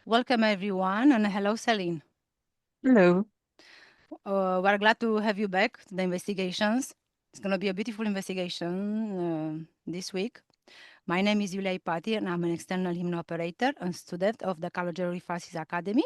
Welcome everyone, and hello Celine. Hello. We're glad to have you back to the investigations. It's going to be a beautiful investigation this week. My name is Iulia Ipati, and I'm an external Hypno-Operator and student of the Grifasi Academy.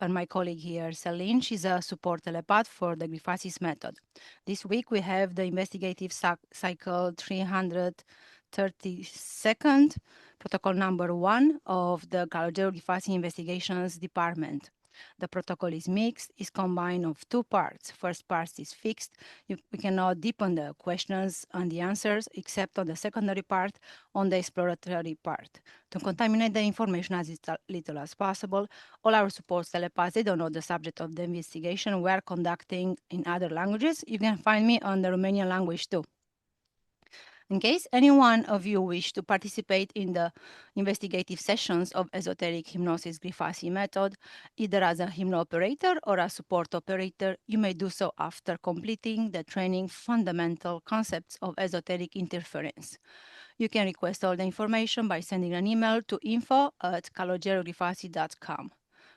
And my colleague here, Celine, she's a support telepath for the Grifasi method. This week we have the investigative cycle 332nd, protocol number 1 of the Grifasi Investigations Department. The protocol is mixed, is combined of two parts. First part is fixed. We cannot deepen the questions and the answers except on the secondary part, on the exploratory part. To contaminate the information as little as possible, all our support telepaths, they don't know the subject of the investigation we're conducting in other languages. You can find me on the Romanian language too. In case any one of you wish to participate in the investigative sessions of esoteric hypnosis Grifasi method, either as a hypno-operator or a support operator, you may do so after completing the training fundamental concepts of esoteric interference. You can request all the information by sending an email to info@calogerogrifasi.com.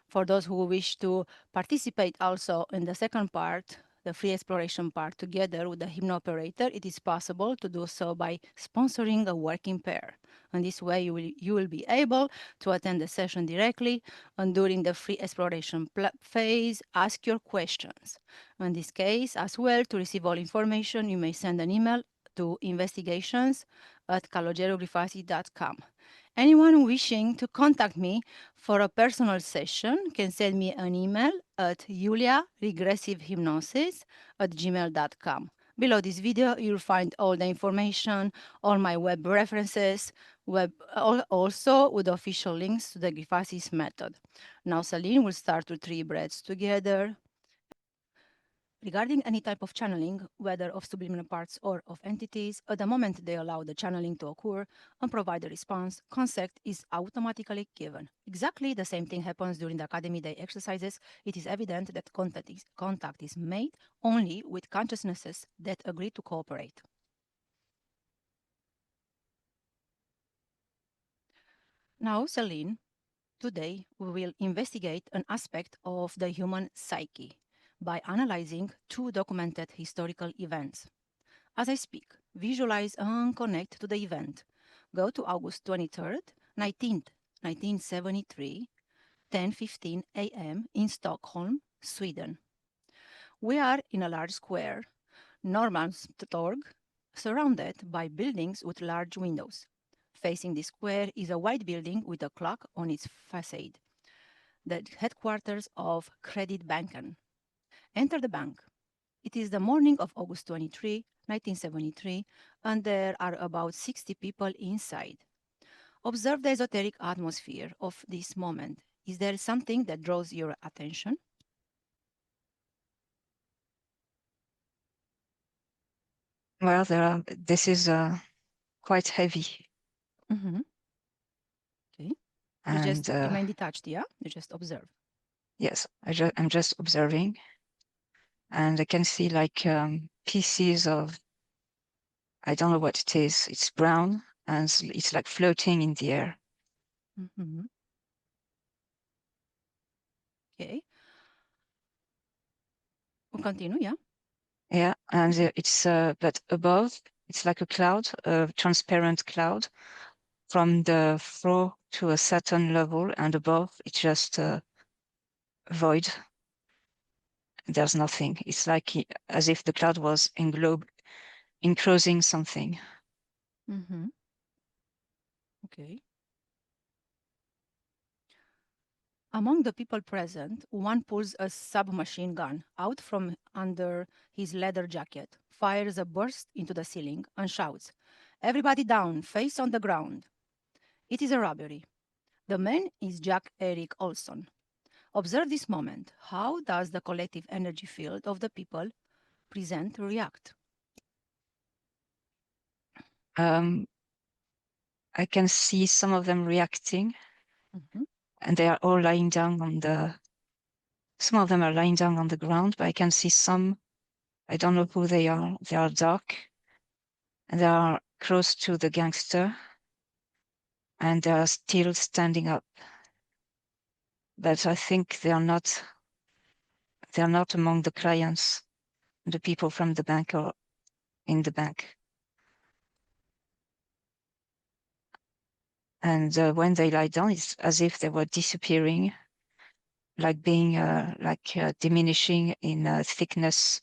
For those who wish to participate also in the second part, the free exploration part together with the Hypno-Operator, it is possible to do so by sponsoring a working pair. And this way you will be able to attend the session directly and during the free exploration phase, ask your questions. In this case, as well, to receive all information, you may send an email to investigations@calogerogrifasi.com. Anyone wishing to contact me for a personal session can send me an email at juliaregressivehypnosis@gmail.com. Below this video, you'll find all the information, all my web references, also with official links to the Grifasi's method. Now, Celine will start with 3 breaths together. Regarding any type of channeling, whether of subliminal parts or of entities, at the moment they allow the channeling to occur and provide a response, consent is automatically given. Exactly the same thing happens during the Academy Day exercises. It is evident that contact is made only with consciousnesses that agree to cooperate. Now, Celine, today we will investigate an aspect of the human psyche by analyzing 2 documented historical events. As I speak, visualize and connect to the event. Go to August 23rd, 1973, 10:15 a.m. in Stockholm, Sweden. We are in a large square, Norrmalmstorg, surrounded by buildings with large windows. Facing the square is a white building with a clock on its facade, the headquarters of Credit Banken. Enter the bank. It is the morning of August 23, 1973, and there are about 60 people inside. Observe the esoteric atmosphere of this moment. Is there something that draws your attention? Well, this is quite heavy, Mm-hmm. Okay. You and just remain detached, yeah? You just observe. yes, I'm just observing, and I can see like pieces of, I don't know what it is. It's brown, and it's like floating in the air. Mm-hmm. Okay. We'll continue, yeah? Yeah, and it's but above, it's like a cloud, a transparent cloud from the floor to a certain level, and above it's just void. There's nothing. It's like as if the cloud was enclosing something. Mm-hmm. Okay. Among the people present, one pulls a submachine gun out from under his leather jacket, fires a burst into the ceiling, and shouts, "Everybody down, face on the ground." It is a robbery. The man is Jack Eric Olson. Observe this moment. How does the collective energy field of the people present react? Um, I can see some of them reacting, Mhm. and they are all lying down on the. Some of them are lying down on the ground, but I can see some. I don't know who they are. They are dark, and they are close to the gangster, and they are still standing up. but I think they are not among the clients, the people from the bank or in the bank. And when they lie down, it's as if they were disappearing, like being diminishing in thickness.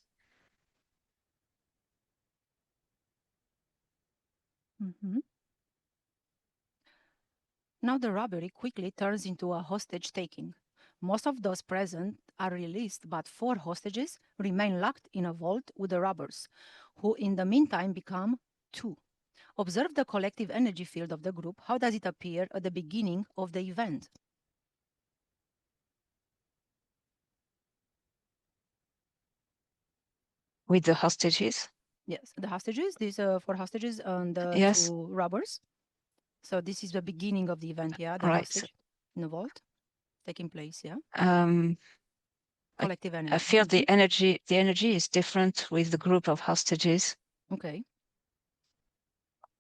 Mm-hmm. Now the robbery quickly turns into a hostage taking. Most of those present are released, but 4 hostages remain locked in a vault with the robbers, who in the meantime become 2. Observe the collective energy field of the group. How does it appear at the beginning of the event? With the hostages? Yes, the hostages, these 4 hostages and the Yes. 2 robbers. So this is the beginning of the event, yeah, the Right. hostage in the vault taking place, yeah. I, Collective I energy. feel Mm-hmm. the energy is different with the group of hostages, Okay.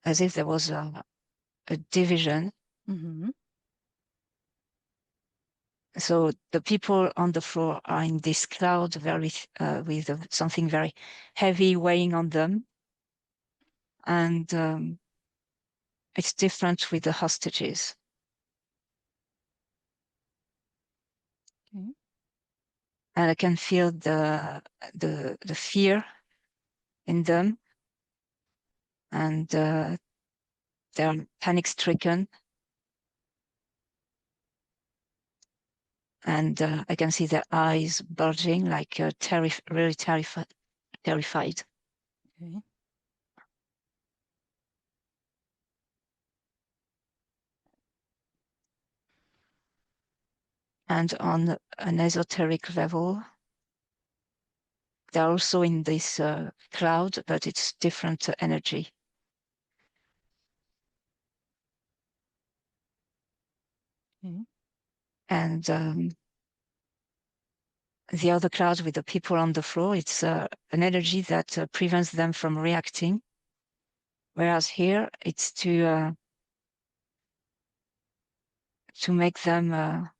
as if there was a division. Mm-hmm. So the people on the floor are in this cloud, very with something very heavy weighing on them, and it's different with the hostages. Okay. And I can feel the fear in them, and they're panic stricken, and I can see their eyes bulging, like really terrified. Okay. And on an esoteric level, they're also in this cloud, but it's different energy. Okay. And the other cloud with the people on the floor, it's an energy that prevents them from reacting. Whereas here, it's to make them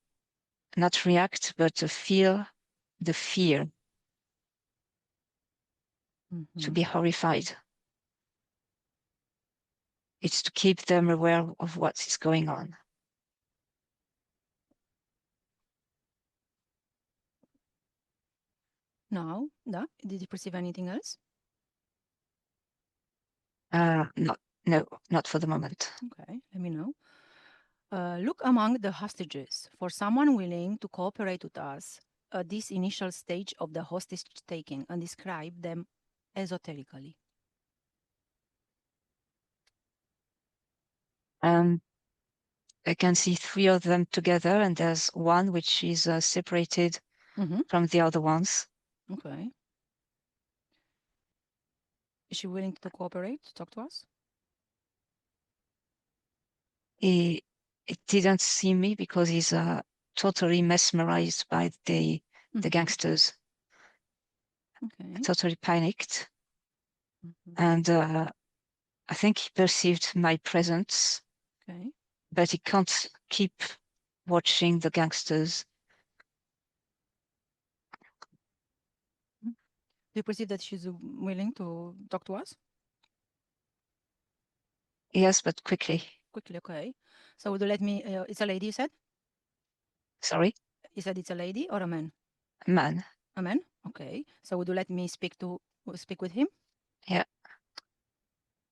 not react, but to feel the fear, Mm-hmm. to be horrified. It's to keep them aware of what is going on. Now, did you perceive anything else? Not for the moment. Okay, let me know. Look among the hostages for someone willing to cooperate with us at this initial stage of the hostage taking and describe them esoterically. Um, I can see 3 of them together, and there's one which is separated Mm-hmm. from the other ones. Okay. Is she willing to cooperate, to talk to us? He didn't see me because he's totally mesmerized by the Mm-hmm. gangsters, Okay. totally panicked. Mm-hmm. And I think he perceived my presence, Okay. but he can't keep watching the gangsters. Do you perceive that she's willing to talk to us? Yes, but quickly. Quickly, okay. So would you let me, it's a lady, you said? Sorry, You said it's a lady or a man? man. A man? Okay. So would you let me speak with him? Yeah.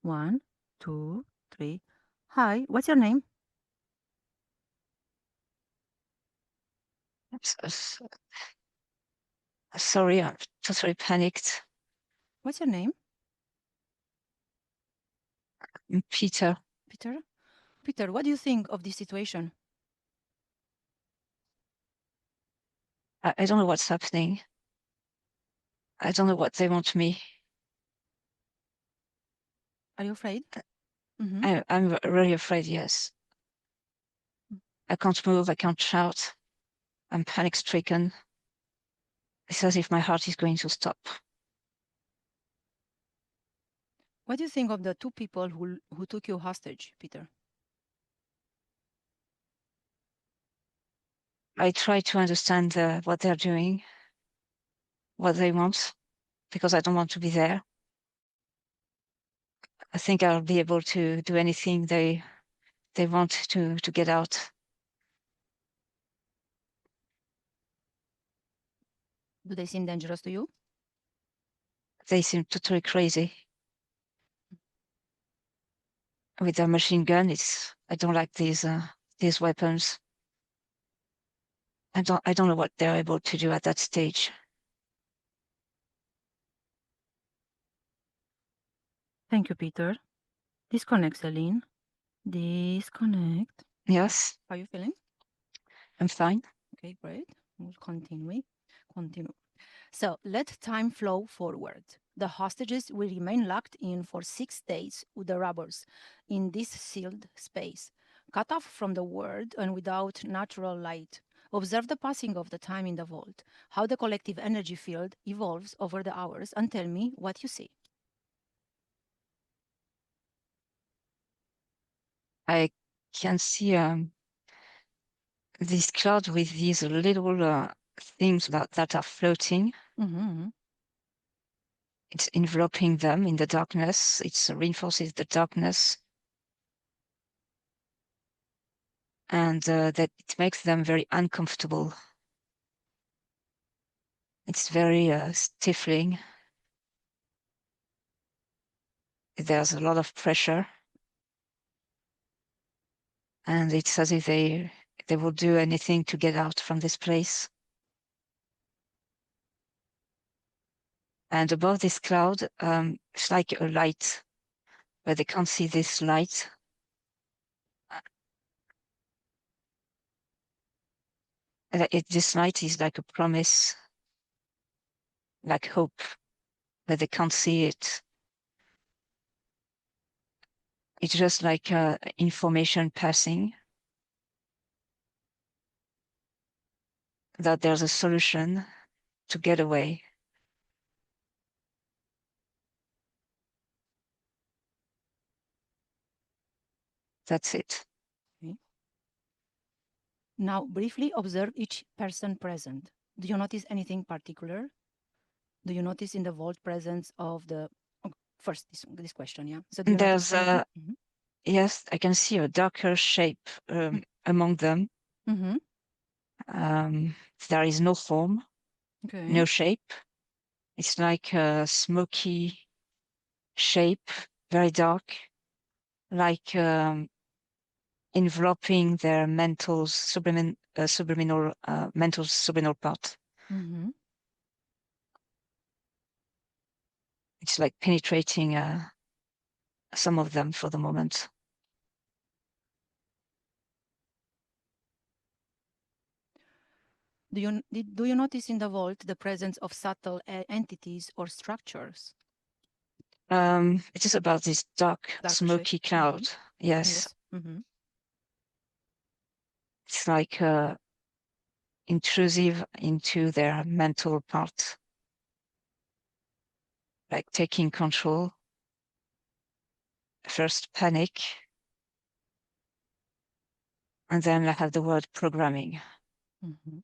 1, 2, 3. Hi, what's your name? Sorry, I'm totally panicked. What's your name? Peter, Peter? Peter, what do you think of this situation? I don't know what's happening. I don't know what they want me. Are you afraid? Mm-hmm. I'm really afraid, yes. I can't move, I can't shout. I'm panic stricken. It's as if my heart is going to stop. What do you think of the 2 people who took you hostage, Peter? I try to understand what they're doing, what they want, because I don't want to be there. I think I'll be able to do anything they want to get out. Do they seem dangerous to you? They seem totally crazy. With their machine gun, I don't like these weapons. I don't know what they're able to do at that stage. Thank you, Peter. Disconnect, Celine. Disconnect. Yes. How are you feeling? I'm fine. Okay, great. We'll continue. So let time flow forward. The hostages will remain locked in for 6 days with the robbers in this sealed space, cut off from the world and without natural light. Observe the passing of the time in the vault, how the collective energy field evolves over the hours, and tell me what you see. I can see this cloud with these little things that are floating. Mm-hmm. It's enveloping them in the darkness. It reinforces the darkness. And that it makes them very uncomfortable. It's very stifling. There's a lot of pressure. And it's as if they will do anything to get out from this place. And above this cloud, it's like a light, but they can't see this light. This light is like a promise, like hope, but they can't see it. It's just like information passing, that there's a solution to get away. That's it. Okay. Now, briefly observe each person present. Do you notice anything particular? Do you notice in the vault presence of the first this question? Yeah. So do you notice There's anything? Mm-hmm. yes, I can see a darker shape among them. Mm-hmm. There is no form, Okay. no shape. It's like a smoky shape, very dark, like enveloping their mental subliminal mental subliminal part. Mm-hmm. It's like penetrating some of them for the moment. Do you notice in the vault the presence of subtle entities or structures? It is about this dark, Darker shape. smoky cloud. Mm-hmm. Yes. Yes. Mm-hmm. It's like intrusive into their mental part, like taking control. First panic, and then I have the word programming. Mm-hmm.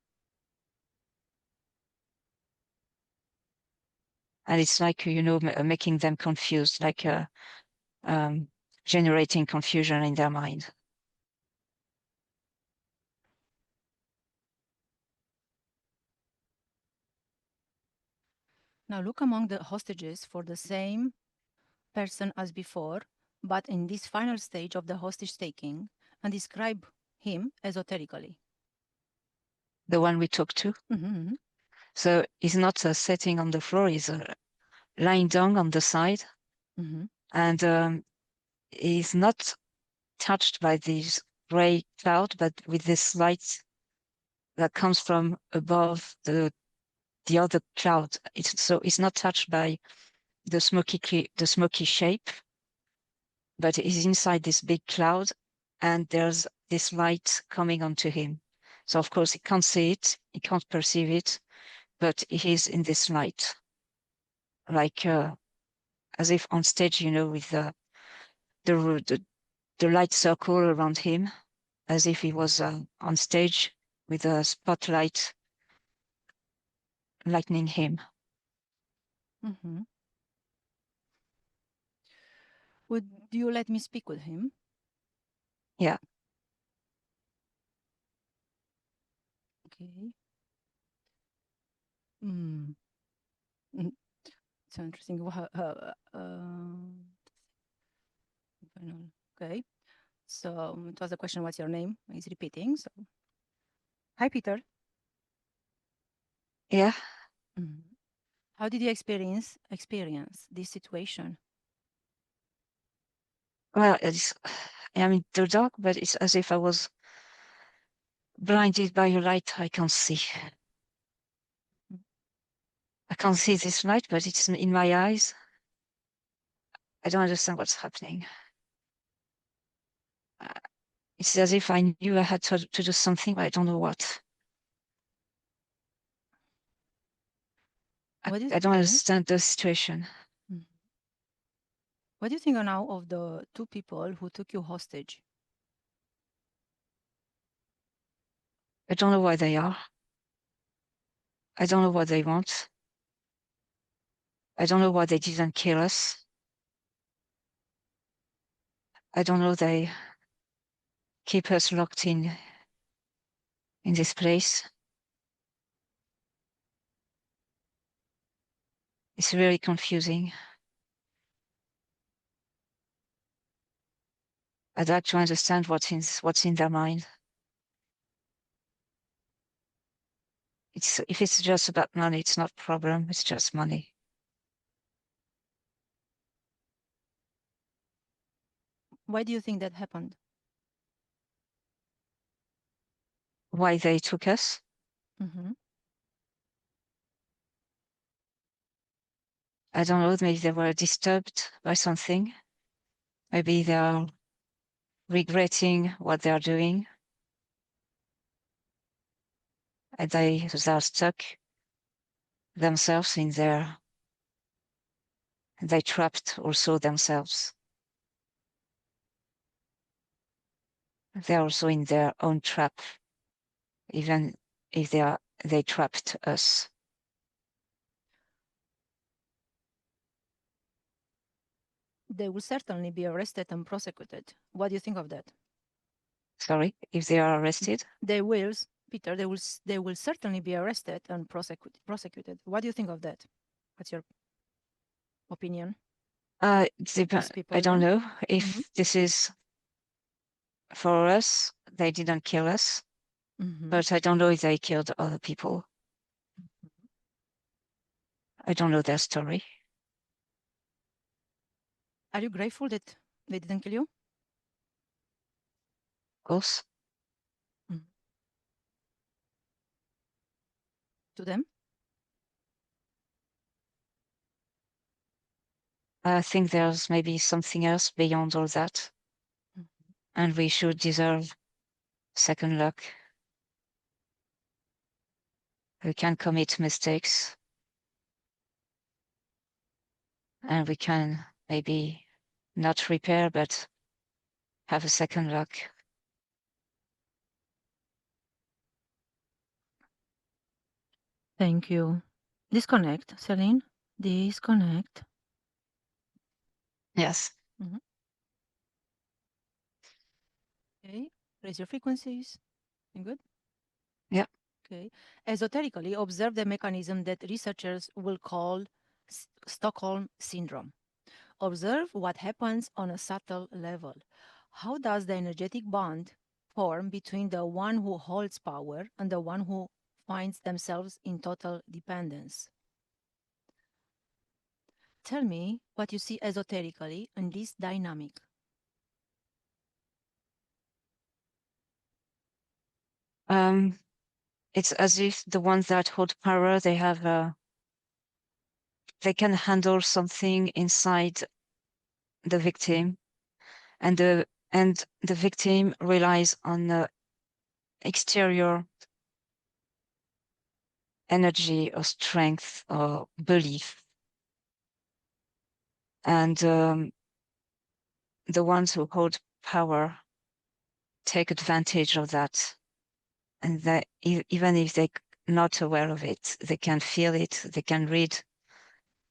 And it's like, making them confused, like generating confusion in their mind. Now look among the hostages for the same person as before, but in this final stage of the hostage taking, and describe him esoterically. The one we talked to. Mm-hmm. So he's not sitting on the floor, he's lying down on the side. Mm-hmm. And he's not touched by this gray cloud, but with this light that comes from above the other cloud. It's not touched by the smoky shape, but he's inside this big cloud, and there's this light coming onto him. So of course he can't see it, he can't perceive it, but he's in this light, like as if on stage, with the light circle around him, as if he was on stage with a spotlight lightning him. Mm-hmm. Would you let me speak with him? Yeah. Okay. Mm. Mm. So interesting. Okay. So it was the question, what's your name? He's repeating. So, hi, Peter. Yeah. Mhm. How did you experience this situation? Well, I'm in the dark, but it's as if I was blinded by a light I can't see. I can't see this light, but it's in my eyes. I don't understand what's happening. It's as if I knew I had to do something, but I don't know what. What do you I don't think? understand the situation. Mhm. What do you think now of the two people who took you hostage? I don't know why they are. I don't know what they want. I don't know why they didn't kill us. I don't know they keep us locked in this place. It's very confusing. I'd like to understand what's in their mind. If it's just about money, it's not a problem. It's just money. Why do you think that happened? Why they took us? Mm-hmm. I don't know. Maybe they were disturbed by something. Maybe they are regretting what they are doing. And they are stuck themselves in their, they trapped also themselves. They're also in their own trap, even if they trapped us. They will certainly be arrested and prosecuted. What do you think of that? Sorry, if they are arrested? They will, Peter. They will certainly be arrested and prosecuted. What do you think of that? What's your opinion? These people, I don't yeah. know Mm-hmm. if this is for us. They didn't kill us, Mm-hmm. but I don't know if they killed other people. I don't know their story. Are you grateful that they didn't kill you? Of course, Mm. To them? I think there's maybe something else beyond all that, Mm. and we should deserve second luck. We can commit mistakes, and we can maybe not repair, but have a second luck. Thank you. Disconnect, Celine. Disconnect. Yes. Mm-hmm. Okay. Raise your frequencies. You good? Yeah. Okay. Esoterically, observe the mechanism that researchers will call Stockholm syndrome. Observe what happens on a subtle level. How does the energetic bond form between the one who holds power and the one who finds themselves in total dependence? Tell me what you see esoterically in this dynamic. It's as if the ones that hold power, they can handle something inside the victim, and the victim relies on the exterior energy or strength or belief, and the ones who hold power take advantage of that and that even if they're not aware of it, they can feel it, they can read.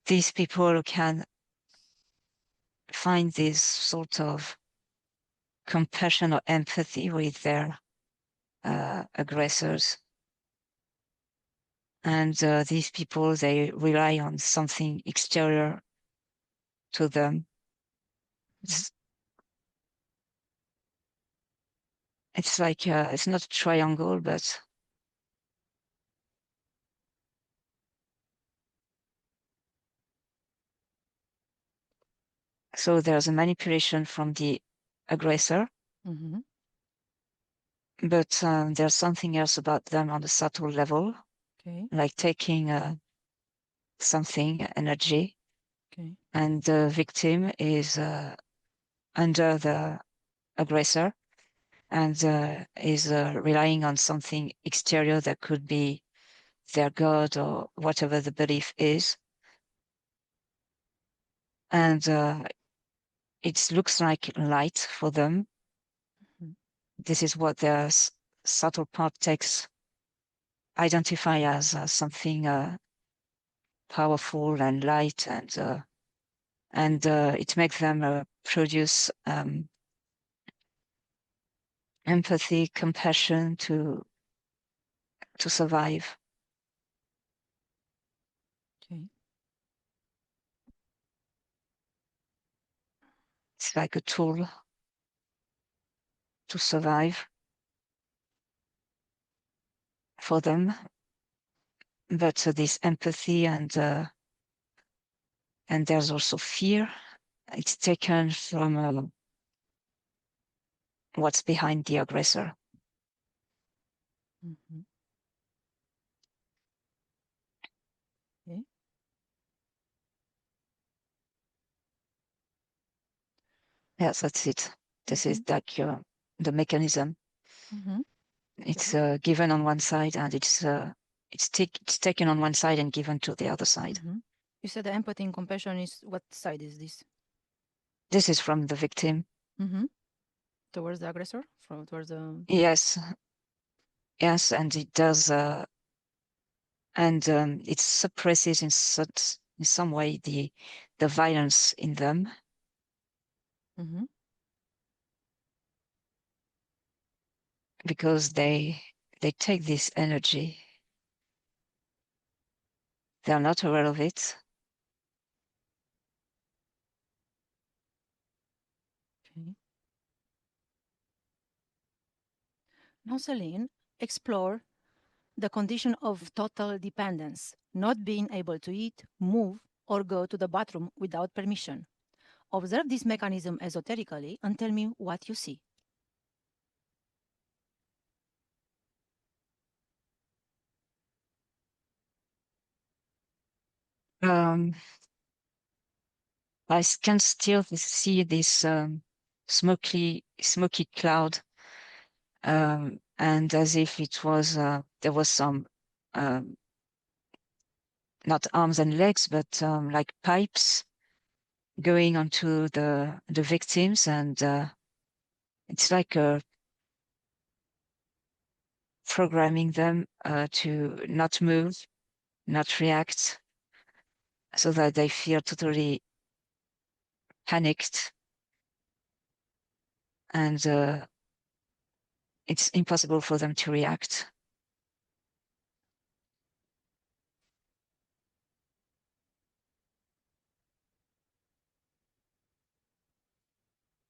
These people can find this sort of compassion or empathy with their aggressors. And these people, they rely on something exterior to them. It's like, it's not a triangle, but so there's a manipulation from the aggressor, but there's something else about them on the subtle level, like taking something, energy, and the victim is under the aggressor and is relying on something exterior that could be their God or whatever the belief is. And it looks like light for them. This is what their subtle part takes, identify as something powerful and light, and it makes them produce empathy, compassion to survive. It's like a tool to survive for them. But this empathy and there's also fear. It's taken from what's behind the aggressor. Yes, that's it. This is like the mechanism. It's given on one side, and it's taken on one side and given to the other side. You said the empathy and compassion is, what side is this? This is from the victim. Towards the aggressor? Towards the... Yes. Yes, and it does, and it suppresses in some way the violence in them. Because they take this energy. They are not aware of it. Now, Celine, explore the condition of total dependence, not being able to eat, move, or go to the bathroom without permission. Observe this mechanism esoterically and tell me what you see. I can still see this smoky cloud, and as if it was there was some not arms and legs, but like pipes going onto the victims, and it's like programming them to not move, not react, so that they feel totally panicked, and it's impossible for them to react.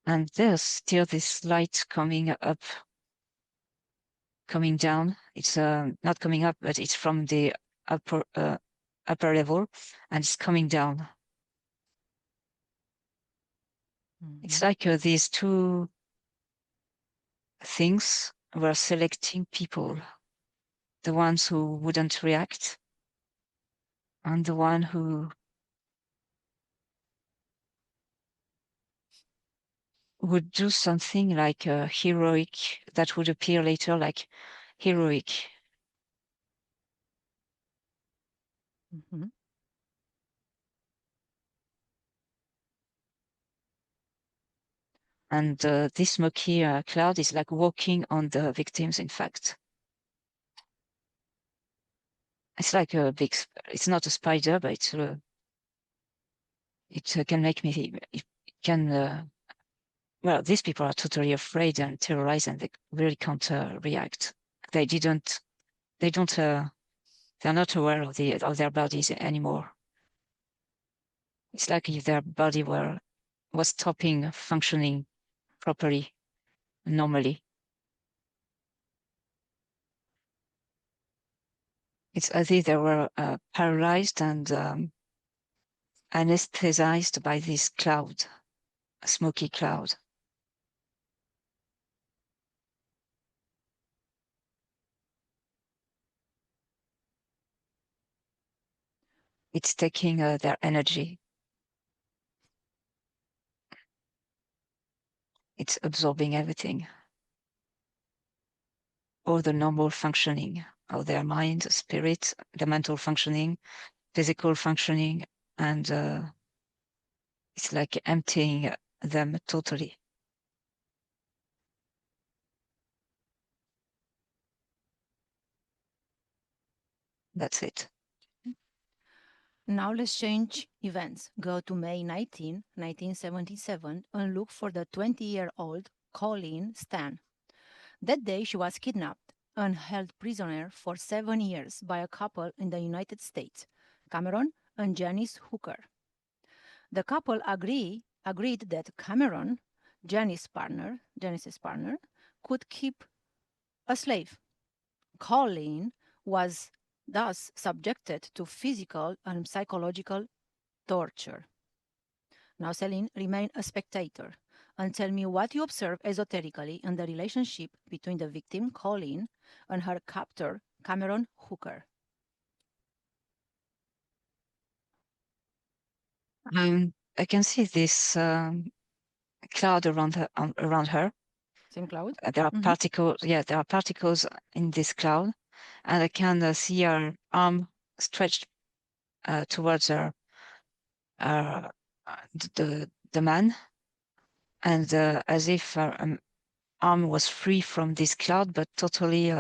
And there's still this light coming up, coming down. It's not coming up, but it's from the upper level, and it's coming down. It's like these two things were selecting people, the ones who wouldn't react and the one who would do something like heroic, that would appear later like heroic. And this smoky cloud is like walking on the victims, in fact. It's like a big. It's not a spider, but it can make me. It can. Well, these people are totally afraid and terrorized, and they really can't react. They didn't. They don't. They're not aware of their bodies anymore. It's like if their body was stopping functioning properly, normally. It's as if they were paralyzed and anesthetized by this cloud, a smoky cloud. It's taking their energy. It's absorbing everything, all the normal functioning of their mind, spirit, the mental functioning, physical functioning, and it's like emptying them totally. That's it. Now let's change events. Go to May 19, 1977, and look for the 20-year-old Colleen Stan. That day, she was kidnapped and held prisoner for 7 years by a couple in the United States, Cameron and Janice Hooker. The couple agreed that Cameron, Janice's partner, could keep a slave. Colleen was thus subjected to physical and psychological torture. Now, Celine, remain a spectator and tell me what you observe esoterically in the relationship between the victim, Colleen, and her captor, Cameron Hooker. I can see this cloud around her. Same cloud? There are particles. Yeah, there are particles in this cloud, and I can see her arm stretched towards her, the man, and as if her arm was free from this cloud, but totally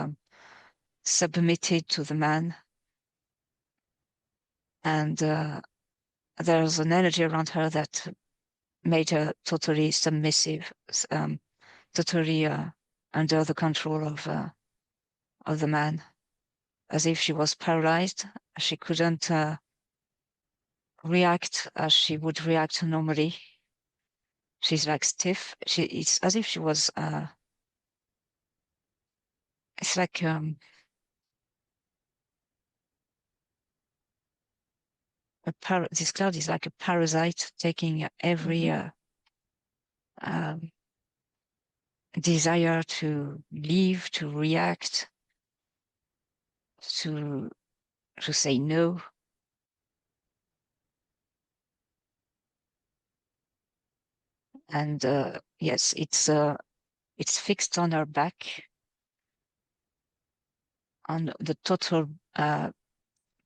submitted to the man. And there's an energy around her that made her totally submissive, totally under the control of the man, as if she was paralyzed. She couldn't react as she would react normally. She's like stiff. It's as if she was. It's like this cloud is like a parasite taking every um, desire to leave, to react, to say no. And yes, it's fixed on her back, on the total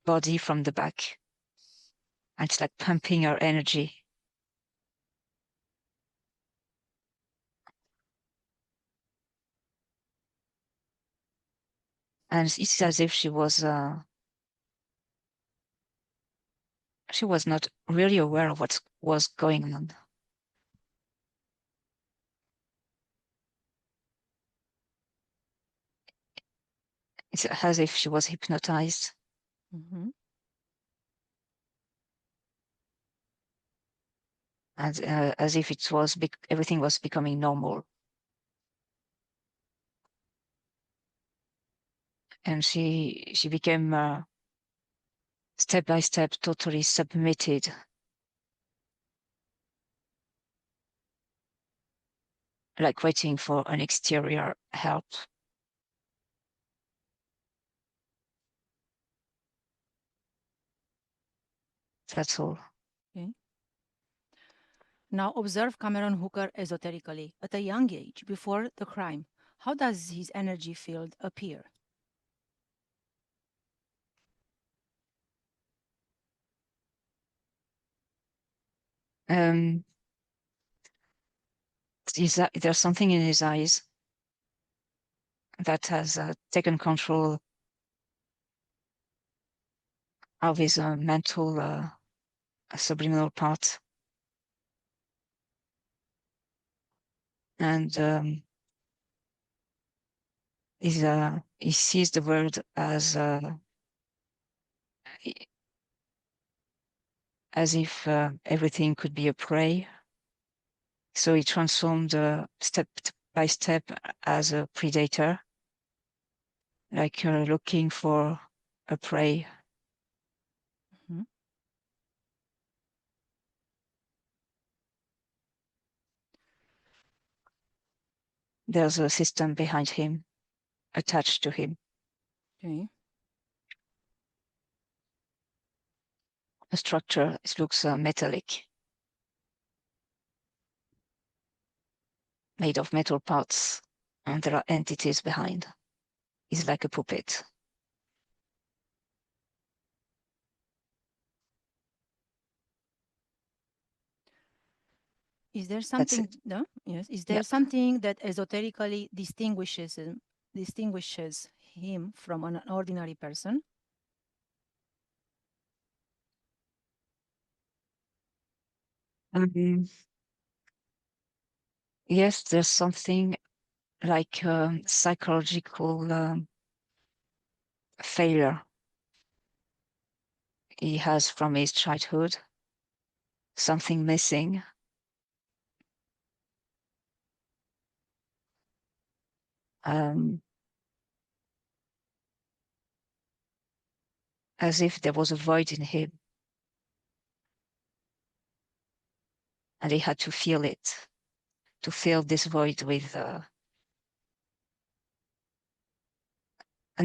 body from the back. And it's like pumping her energy. And it's as if she was not really aware of what was going on. It's as if she was hypnotized. And as if it was everything was becoming normal. And she became step by step totally submitted, like waiting for an exterior help. That's all. Okay. Now observe Cameron Hooker esoterically at a young age, before the crime. How does his energy field appear? There's something in his eyes that has taken control of his mental subliminal part. And he sees the world as if everything could be a prey. So he transformed step by step as a predator, like looking for a prey. Mhm. There's a system behind him, attached to him. Okay. The structure, it looks metallic, made of metal parts, and there are entities behind. It's like a puppet. Is there That's something? it. No. Yes. Is there Yep. something that esoterically distinguishes him from an ordinary person? Yes, there's something like psychological failure he has from his childhood, something missing. As if there was a void in him and he had to feel it, to fill this void with an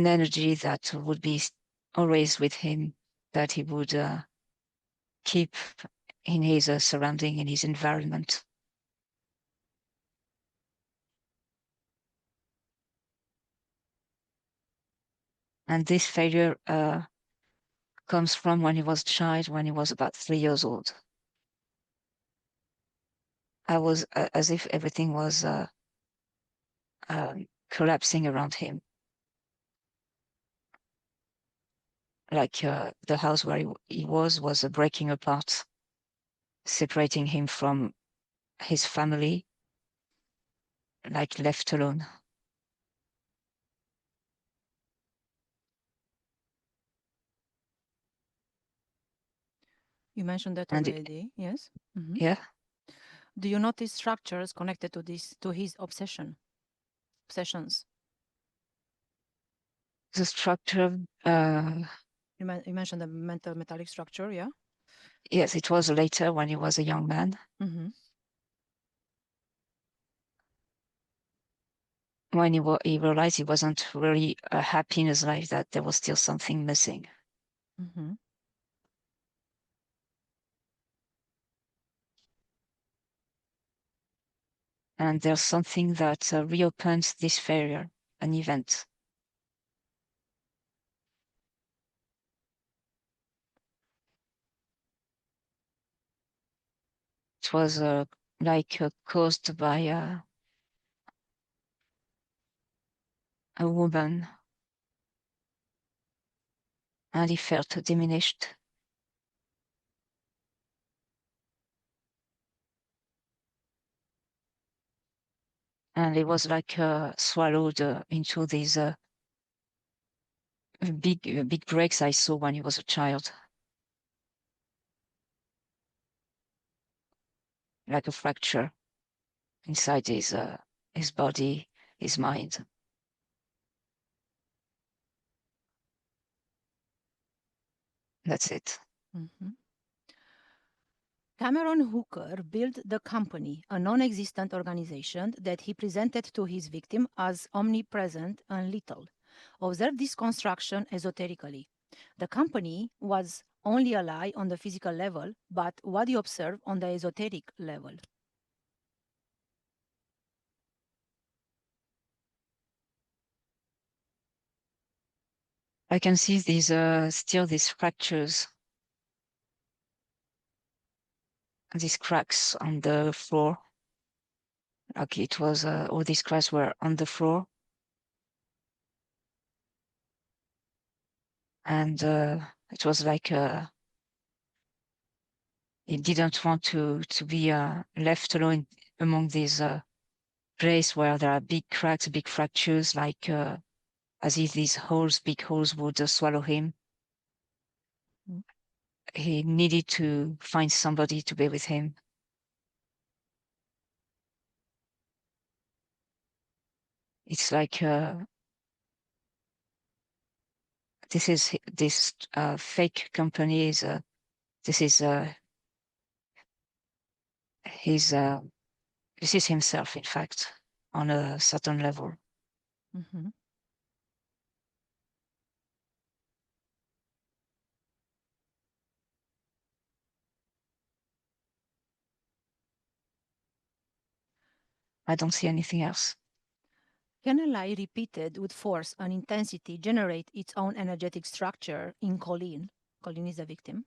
energy that would be always with him, that he would keep in his surrounding, in his environment. And this failure comes from when he was a child, when he was about 3 years old. I was as if everything was collapsing around him. Like the house where he was breaking apart, separating him from his family, like left alone. You mentioned that And already. Yes. Mhm. yeah, Do you notice structures connected to his obsessions? the structure, You mentioned the mental metallic structure. Yeah. yes, it was later when he was a young man. Mm-hmm. When he realized he wasn't really happy in his life, that there was still something missing. Mm-hmm. And there's something that reopens this failure, an event. It was like caused by a woman, and he felt diminished. And he was like swallowed into these big breaks I saw when he was a child, like a fracture inside his body, his mind. That's it. Mm-hmm. Cameron Hooker built the company, a non-existent organization that he presented to his victim as omnipresent and lethal. Observe this construction esoterically. The company was only a lie on the physical level, but what you observe on the esoteric level. I can see these still these fractures, these cracks on the floor. Like it was all these cracks were on the floor, and It was like he didn't want to be left alone among these place where there are big cracks, big fractures, like as if these holes, big holes, would swallow him. He needed to find somebody to be with him. It's like this fake company is this is his this is himself, in fact, on a certain level. Mm-hmm. I don't see anything else. Can a lie repeated with force and intensity generate its own energetic structure in Colleen? Colleen is the victim.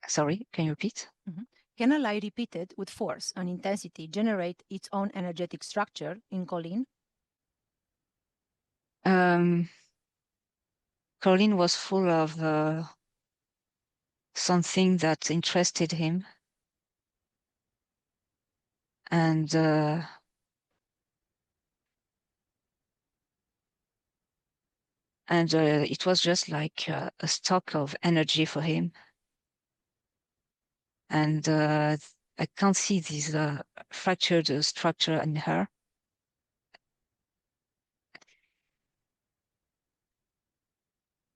Sorry, can you repeat? Mm-hmm. Can a lie repeated with force and intensity generate its own energetic structure in Colleen? Colin was full of something that interested him, and it was just like a stock of energy for him. And I can't see this fractured structure in her.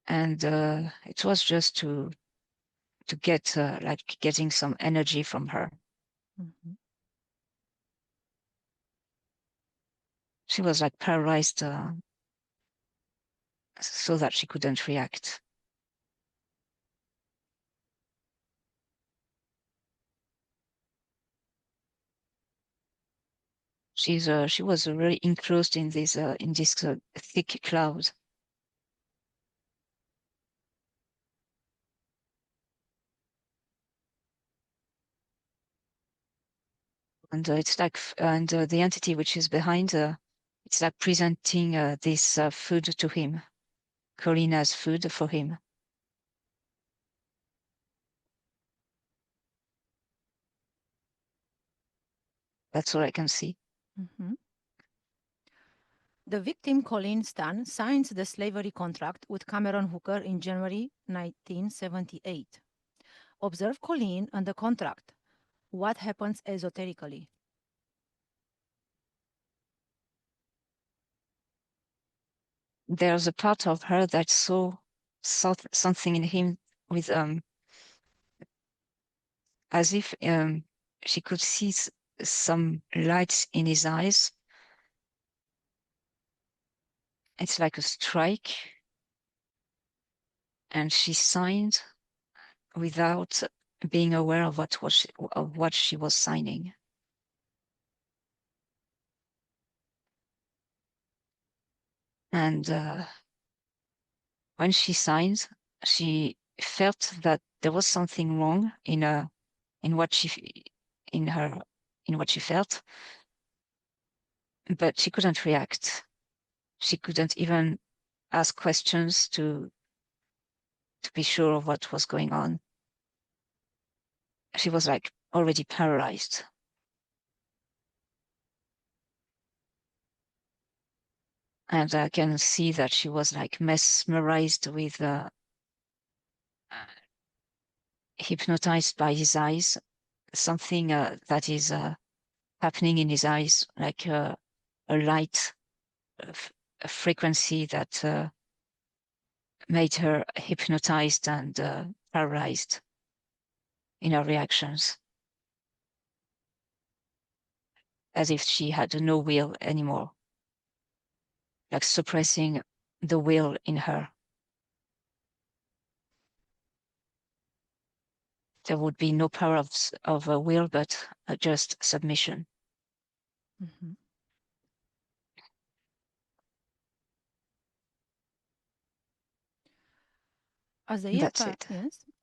And it was just to get like getting some energy from her. Mm-hmm. She was like paralyzed so that she couldn't react. She was really enclosed in this thick cloud. And it's like, and the entity which is behind, it's like presenting this food to him. Colleen has food for him. That's all I can see. Mm-hmm. The victim, Colleen Stan, signs the slavery contract with Cameron Hooker in January 1978. Observe Colleen and the contract. What happens esoterically? There's a part of her that saw something in him with as if she could see some lights in his eyes. It's like a strike, and she signed without being aware of what she was signing. And when she signed, she felt that there was something wrong in what she in her in what she felt, but she couldn't react. She couldn't even ask questions to be sure of what was going on. She was like already paralyzed. And I can see that she was like mesmerized with hypnotized by his eyes, something that is happening in his eyes, like a light, a frequency that made her hypnotized and paralyzed in her reactions, as if she had no will anymore, like suppressing the will in her. There would be no power of a will, but just submission. Mm-hmm. That's it.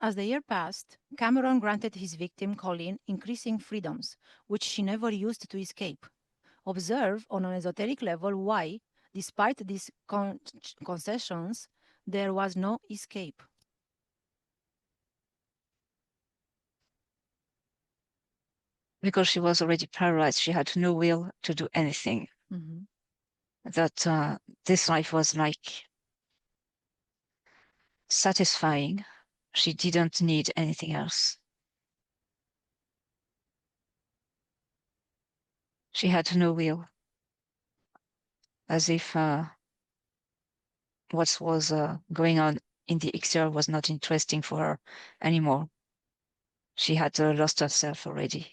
As the year passed, Cameron granted his victim Colleen increasing freedoms, which she never used to escape. Observe on an esoteric level why, despite these concessions, There was no escape. Because she was already paralyzed. She had no will to do anything. Mm-hmm. That this life was like satisfying. She didn't need anything else. She had no will, as if what was going on in the exterior was not interesting for her anymore. She had lost herself already.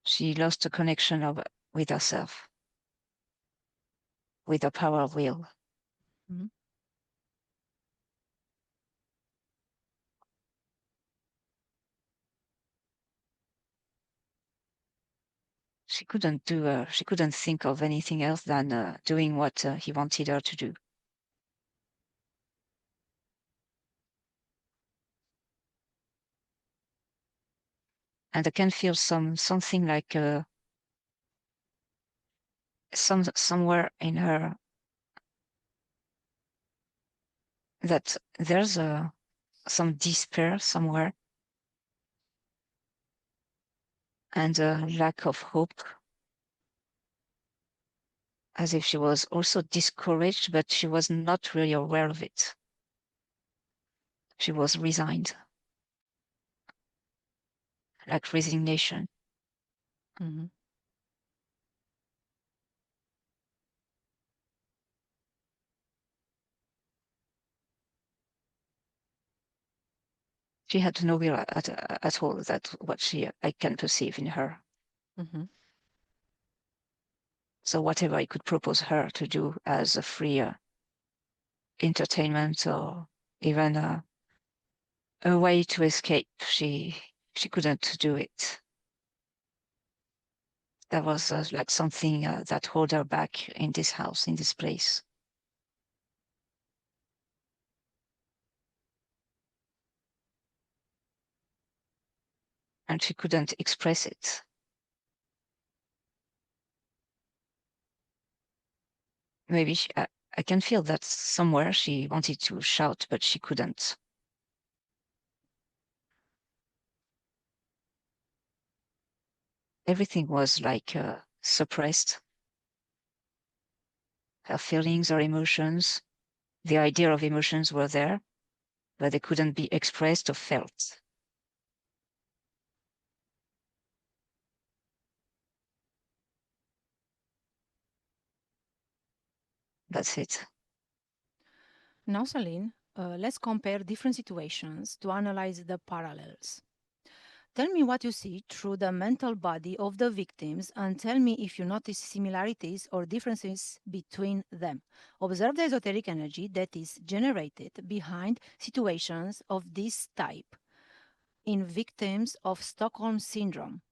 She lost a connection with herself, with the power of will. Mm-hmm. She couldn't do. She couldn't think of anything else than doing what he wanted her to do. And I can feel something like somewhere in her that there's some despair somewhere and a lack of hope, as if she was also discouraged, but she was not really aware of it. She was resigned, like resignation. Mm-hmm. She had no will at all. That's what I can perceive in her. Mm-hmm. So whatever I could propose her to do as a free entertainment or even a way to escape, she couldn't do it. That was like something that held her back in this house, in this place. And she couldn't express it. Maybe I can feel that somewhere she wanted to shout, but she couldn't. Everything was like suppressed. Her feelings or emotions, the idea of emotions were there, but they couldn't be expressed or felt. That's it. Now, Celine, let's compare different situations to analyze the parallels. Tell me what you see through the mental body of the victims and tell me if you notice similarities or differences between them. Observe the esoteric energy that is generated behind situations of this type in victims of Stockholm syndrome.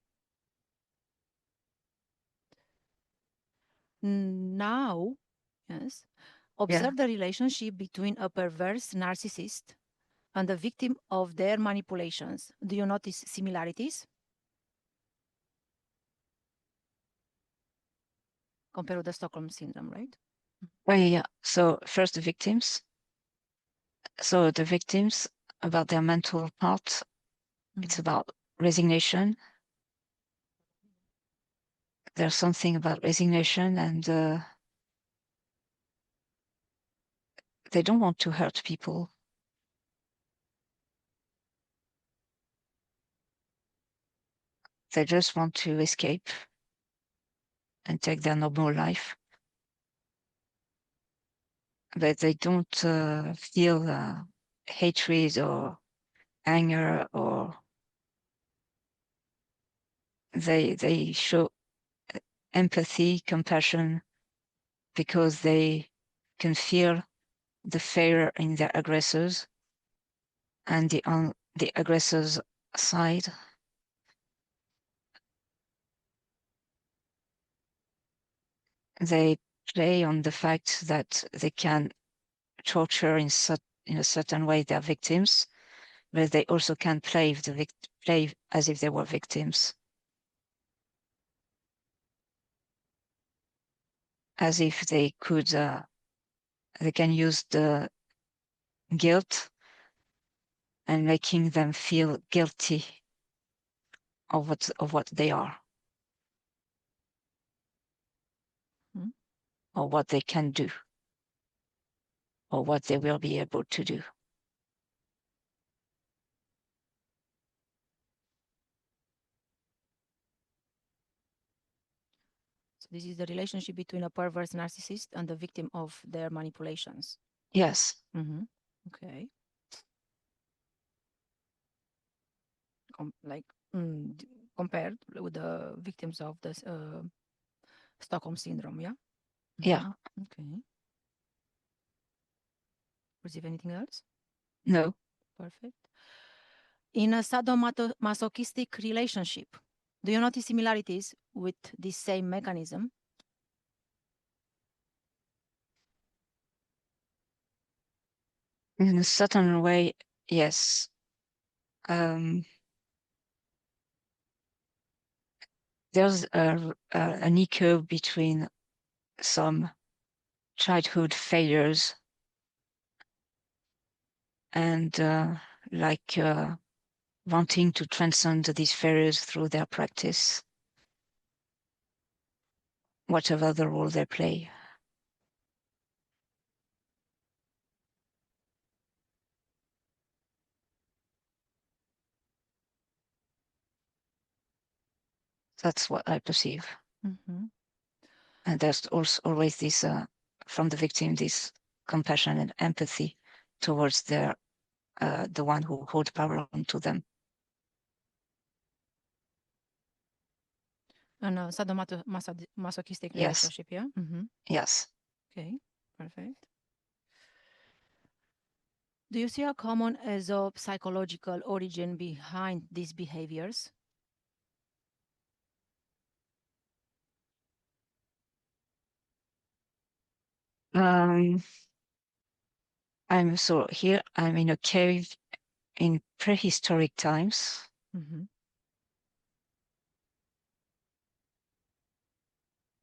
Now, yes, Yeah. observe the relationship between a perverse narcissist and the victim of their manipulations. Do you notice similarities compared with the Stockholm syndrome, right? Oh, yeah, yeah. So first the victims. So the victims, about their mental part, it's Mhm. about resignation. There's something about resignation, and they don't want to hurt people. They just want to escape and take their normal life. But they don't feel hatred or anger, or they show empathy, compassion, because they can feel the fear in their aggressors, and on the aggressor's side, they play on the fact that they can torture in a certain way their victims, but they also can play as if they were victims, as if they could they can use the guilt and making them feel guilty of what they are. Or what they can do, or what they will be able to do. So this is the relationship between a perverse narcissist and the victim of their manipulations. Yes. Okay. Compared with the victims of the Stockholm syndrome, yeah? Yeah. Okay. Perceive anything else? No. Perfect. In a sadomasochistic relationship, do you notice similarities with this same mechanism? In a certain way, yes. There's an echo between some childhood failures and wanting to transcend these failures through their practice, whatever the role they play. That's what I perceive. And there's also always this, from the victim, this compassion and empathy towards the one who hold power onto them. And a sadomasochistic relationship, yeah? Yes. Okay, perfect. Do you see a common psychological origin behind these behaviors? I'm in a cave in prehistoric times.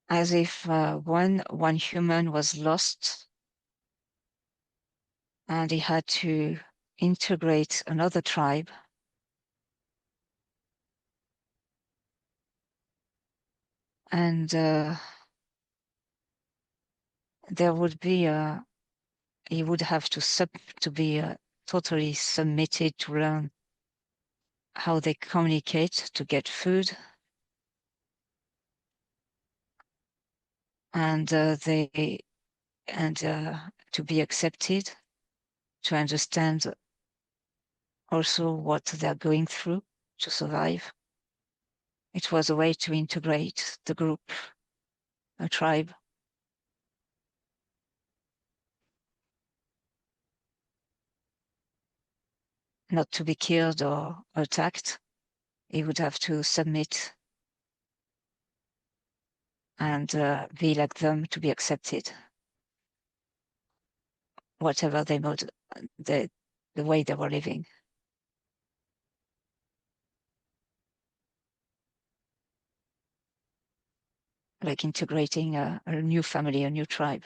As if one human was lost and he had to integrate another tribe. And there would be he would have to be totally submitted to learn how they communicate to get food. And to be accepted, to understand also what they're going through to survive. It was a way to integrate the group, a tribe. Not to be killed or attacked. He would have to submit and be like them to be accepted. Whatever they would, the way they were living. Like integrating a new family, a new tribe.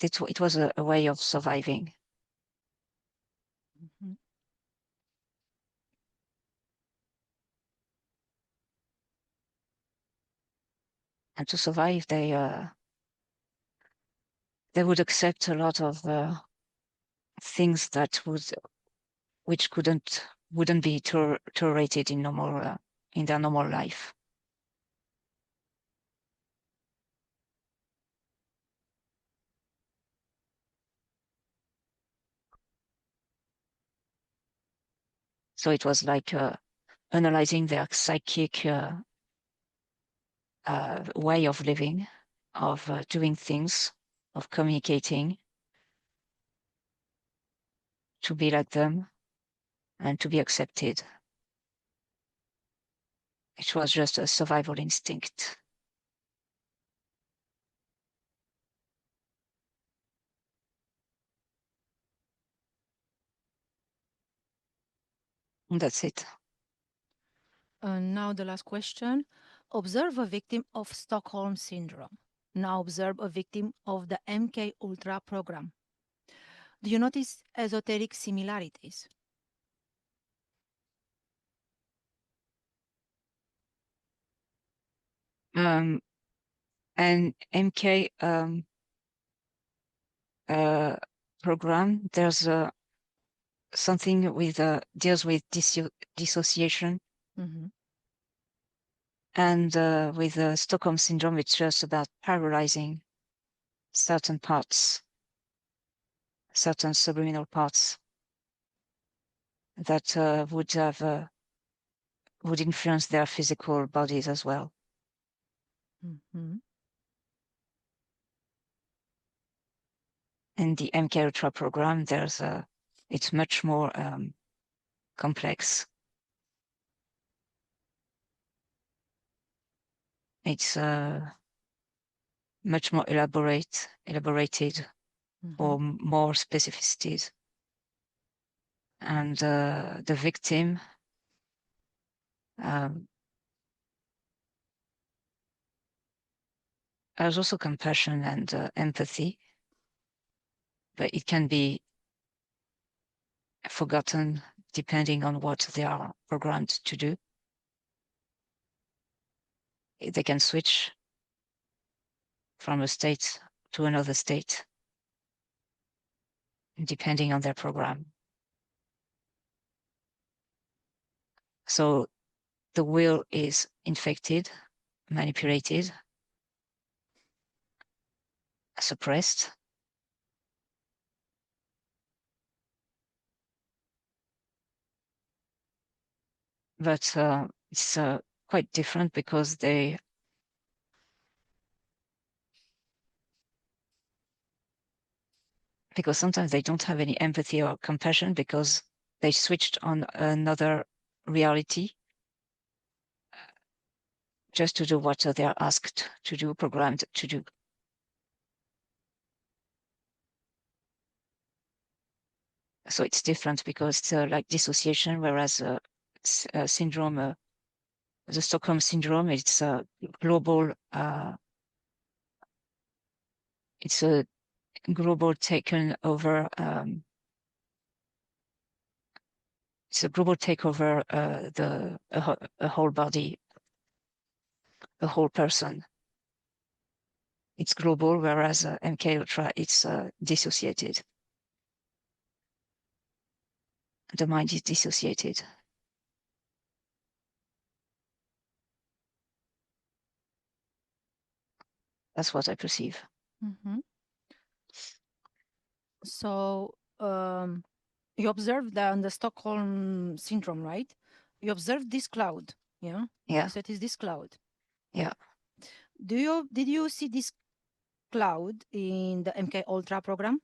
It was a way of surviving. And to survive, they would accept a lot of things that wouldn't be tolerated in their normal life. So it was like analyzing their psychic way of living, of doing things, of communicating, to be like them and to be accepted. It was just a survival instinct. And that's it. Now the last question. Observe a victim of Stockholm syndrome. Now observe a victim of the MK Ultra program. Do you notice esoteric similarities? And MK program, there's something with deals with dissociation, and with Stockholm syndrome, it's just about paralyzing certain parts, certain subliminal parts that would influence their physical bodies as well. In the MK Ultra program, it's much more complex. It's much more elaborated, or more specificities. And the victim has also compassion and empathy, but it can be forgotten depending on what they are programmed to do. They can switch from a state to another state depending on their program. So the will is infected, manipulated, suppressed. But it's quite different because sometimes they don't have any empathy or compassion because they switched on another reality just to do what they are asked to do, programmed to do. So it's different because it's like dissociation, whereas syndrome, the Stockholm syndrome, it's a global, it's a global taken over. It's a global takeover, a whole body, a whole person. It's global, whereas MK Ultra, it's dissociated. The mind is dissociated. That's what I perceive. So you observed the Stockholm syndrome, right? You observed this cloud, yeah? Yeah. You said it's this cloud. Yeah. Did you see this cloud in the MK Ultra program?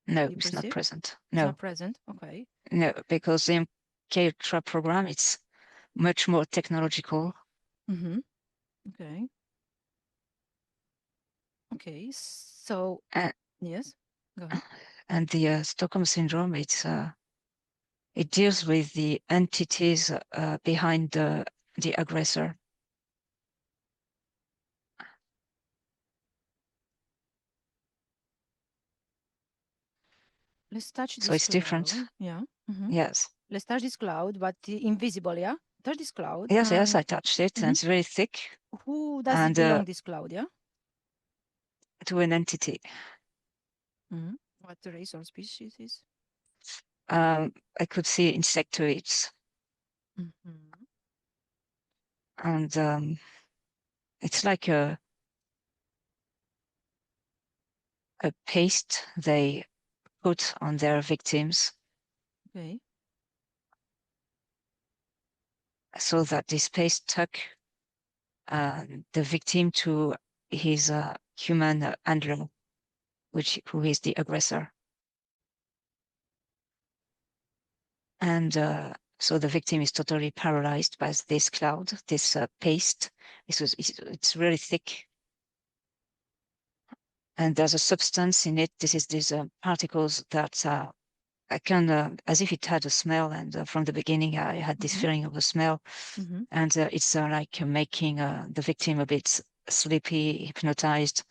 No, it's not present. It's No. not present. Okay. No, because the MK Ultra program, it's much more technological. Okay. Okay. So yes, go ahead. And the Stockholm syndrome, it deals with the entities behind the aggressor. Let's touch this So it's cloud. different. Yeah. Yes. Let's touch this cloud, but invisible, yeah? Touch this cloud. Yes, yes, I touched it, and it's very thick. Who does it belong, this cloud, yeah? To an entity. What race or species is? I could see insectoids. And it's like a paste they put on their victims. Okay. So that this paste tuck the victim to his human handler, who is the aggressor. And so the victim is totally paralyzed by this cloud, this paste. It's really thick. And there's a substance in it. This is these particles that I can, as if it had a smell, and from the beginning I had this feeling of a smell, and it's like making the victim a bit sleepy, hypnotized.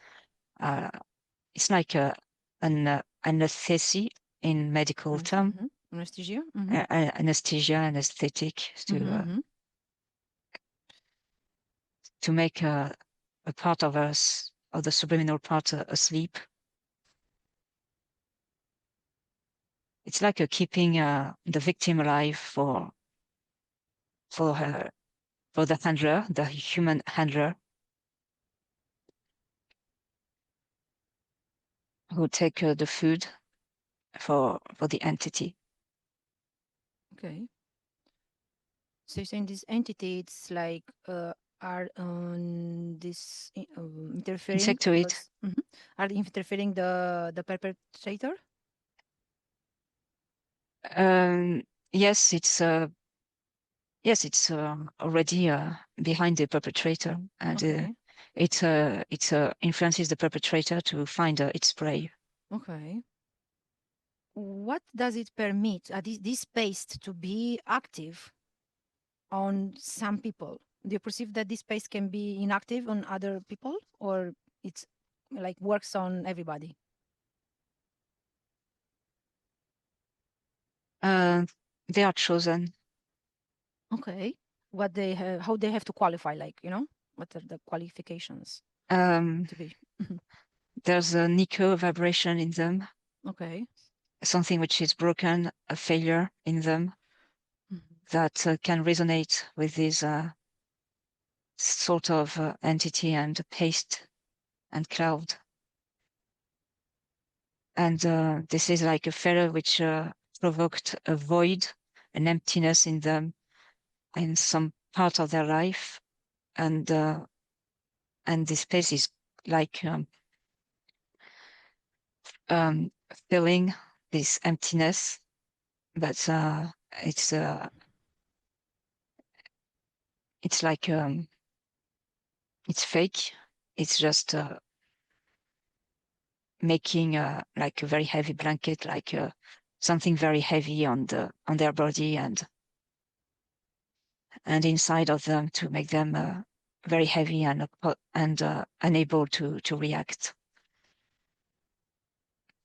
It's like an anesthesia in medical term, Anesthesia. anesthesia, anesthetic to make a part of us, of the subliminal part, asleep. It's like keeping the victim alive for her, for the handler, the human handler, who take the food for the entity. Okay. So you're saying this entity, it's like are this interfering Insectoid. are interfering the perpetrator? Yes, it's already behind the perpetrator, and Okay. it influences the perpetrator to find its prey. Okay. What does it permit this space to be active on some people? Do you perceive that this space can be inactive on other people, or it's like works on everybody? They are chosen. Okay. What they have, how they have to qualify, like, what are the qualifications Um, to be? there's a Nico vibration in them, Okay. something which is broken, a failure in them that can resonate with this sort of entity and paste and cloud. And this is like a failure which provoked a void, an emptiness in them, in some part of their life, and this space is like filling this emptiness, but it's it's like it's fake. It's just making like a very heavy blanket, like something very heavy on their body and inside of them, to make them very heavy and unable to react.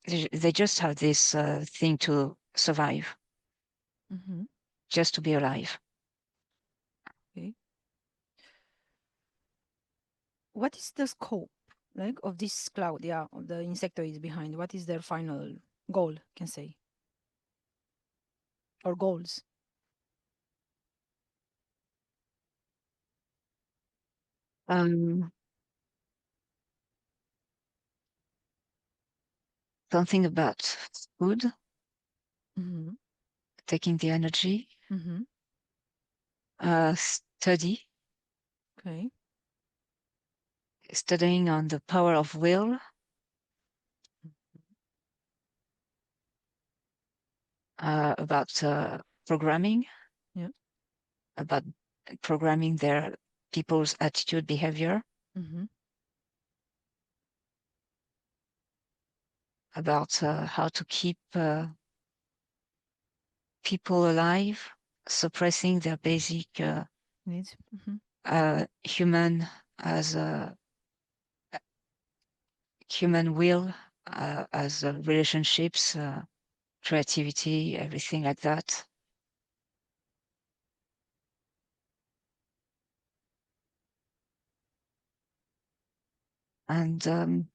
They just have this thing to survive, just to be alive. Okay. What is the scope, like, of this cloud? Yeah, of the insectoids behind. What is their final goal? Can say, or goals? Um, Something about food, taking the energy, study, Okay. studying on the power of will, about programming, Yeah. about programming their people's attitude, behavior, about how to keep people alive, suppressing their basic Needs. human, as a human will, as relationships, creativity, everything like that. And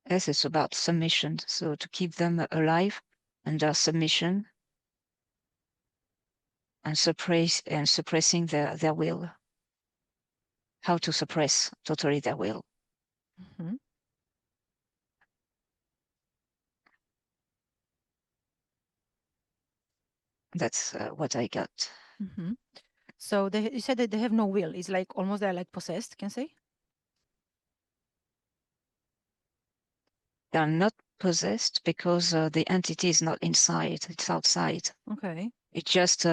yes, it's about submission. So to keep them alive under submission and suppressing their will. How to suppress totally their will. That's what I got. So you said that they have no will. It's like almost they're like possessed. Can say. They are not possessed because the entity is not inside; it's outside. Okay. It's just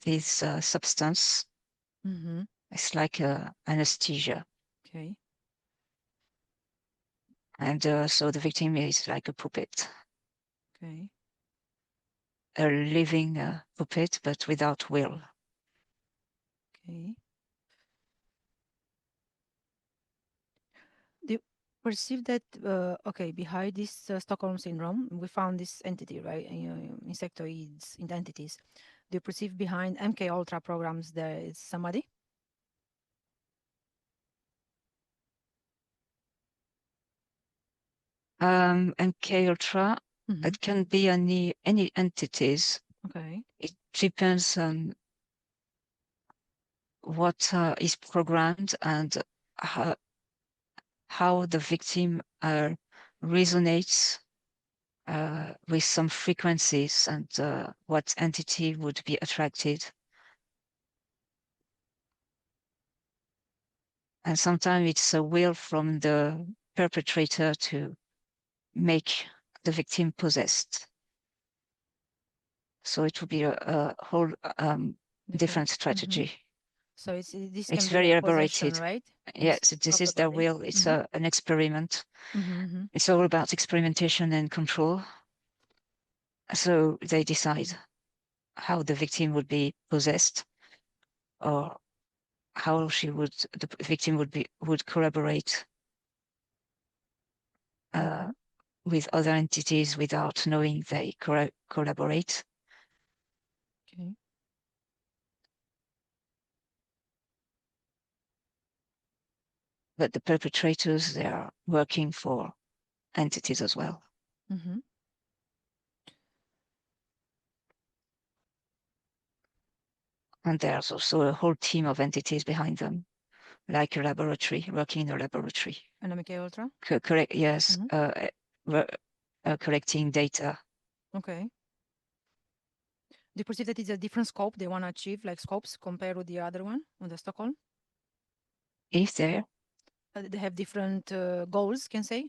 this substance. It's like anesthesia. Okay. And so the victim is like a puppet. Okay. A living puppet, but without will. Okay. Do you perceive that, okay, behind this Stockholm syndrome, we found this entity, right? Insectoids, entities. Do you perceive behind MK Ultra programs there is somebody? MK Ultra, it can be any entities. Okay. It depends on what is programmed and how the victim resonates with some frequencies and what entity would be attracted. And sometimes it's a will from the perpetrator to make the victim possessed. So it will be a whole different strategy. So this It's can be very like possession, elaborated. right? Yes, this of the is their body. will. It's an experiment. Mm-hmm. It's all about experimentation and control. So they decide how the victim would be possessed, or how the victim would collaborate with other entities without knowing they collaborate. Okay. But the perpetrators, they are working for entities as well. Mm-hmm. And there's also a whole team of entities behind them, like a laboratory, working in a laboratory. And MK Ultra? Correct, yes, collecting data. Okay. Do you perceive that it's a different scope they want to achieve, like scopes compared with the other one on the Stockholm? Is there? They have different goals, can say?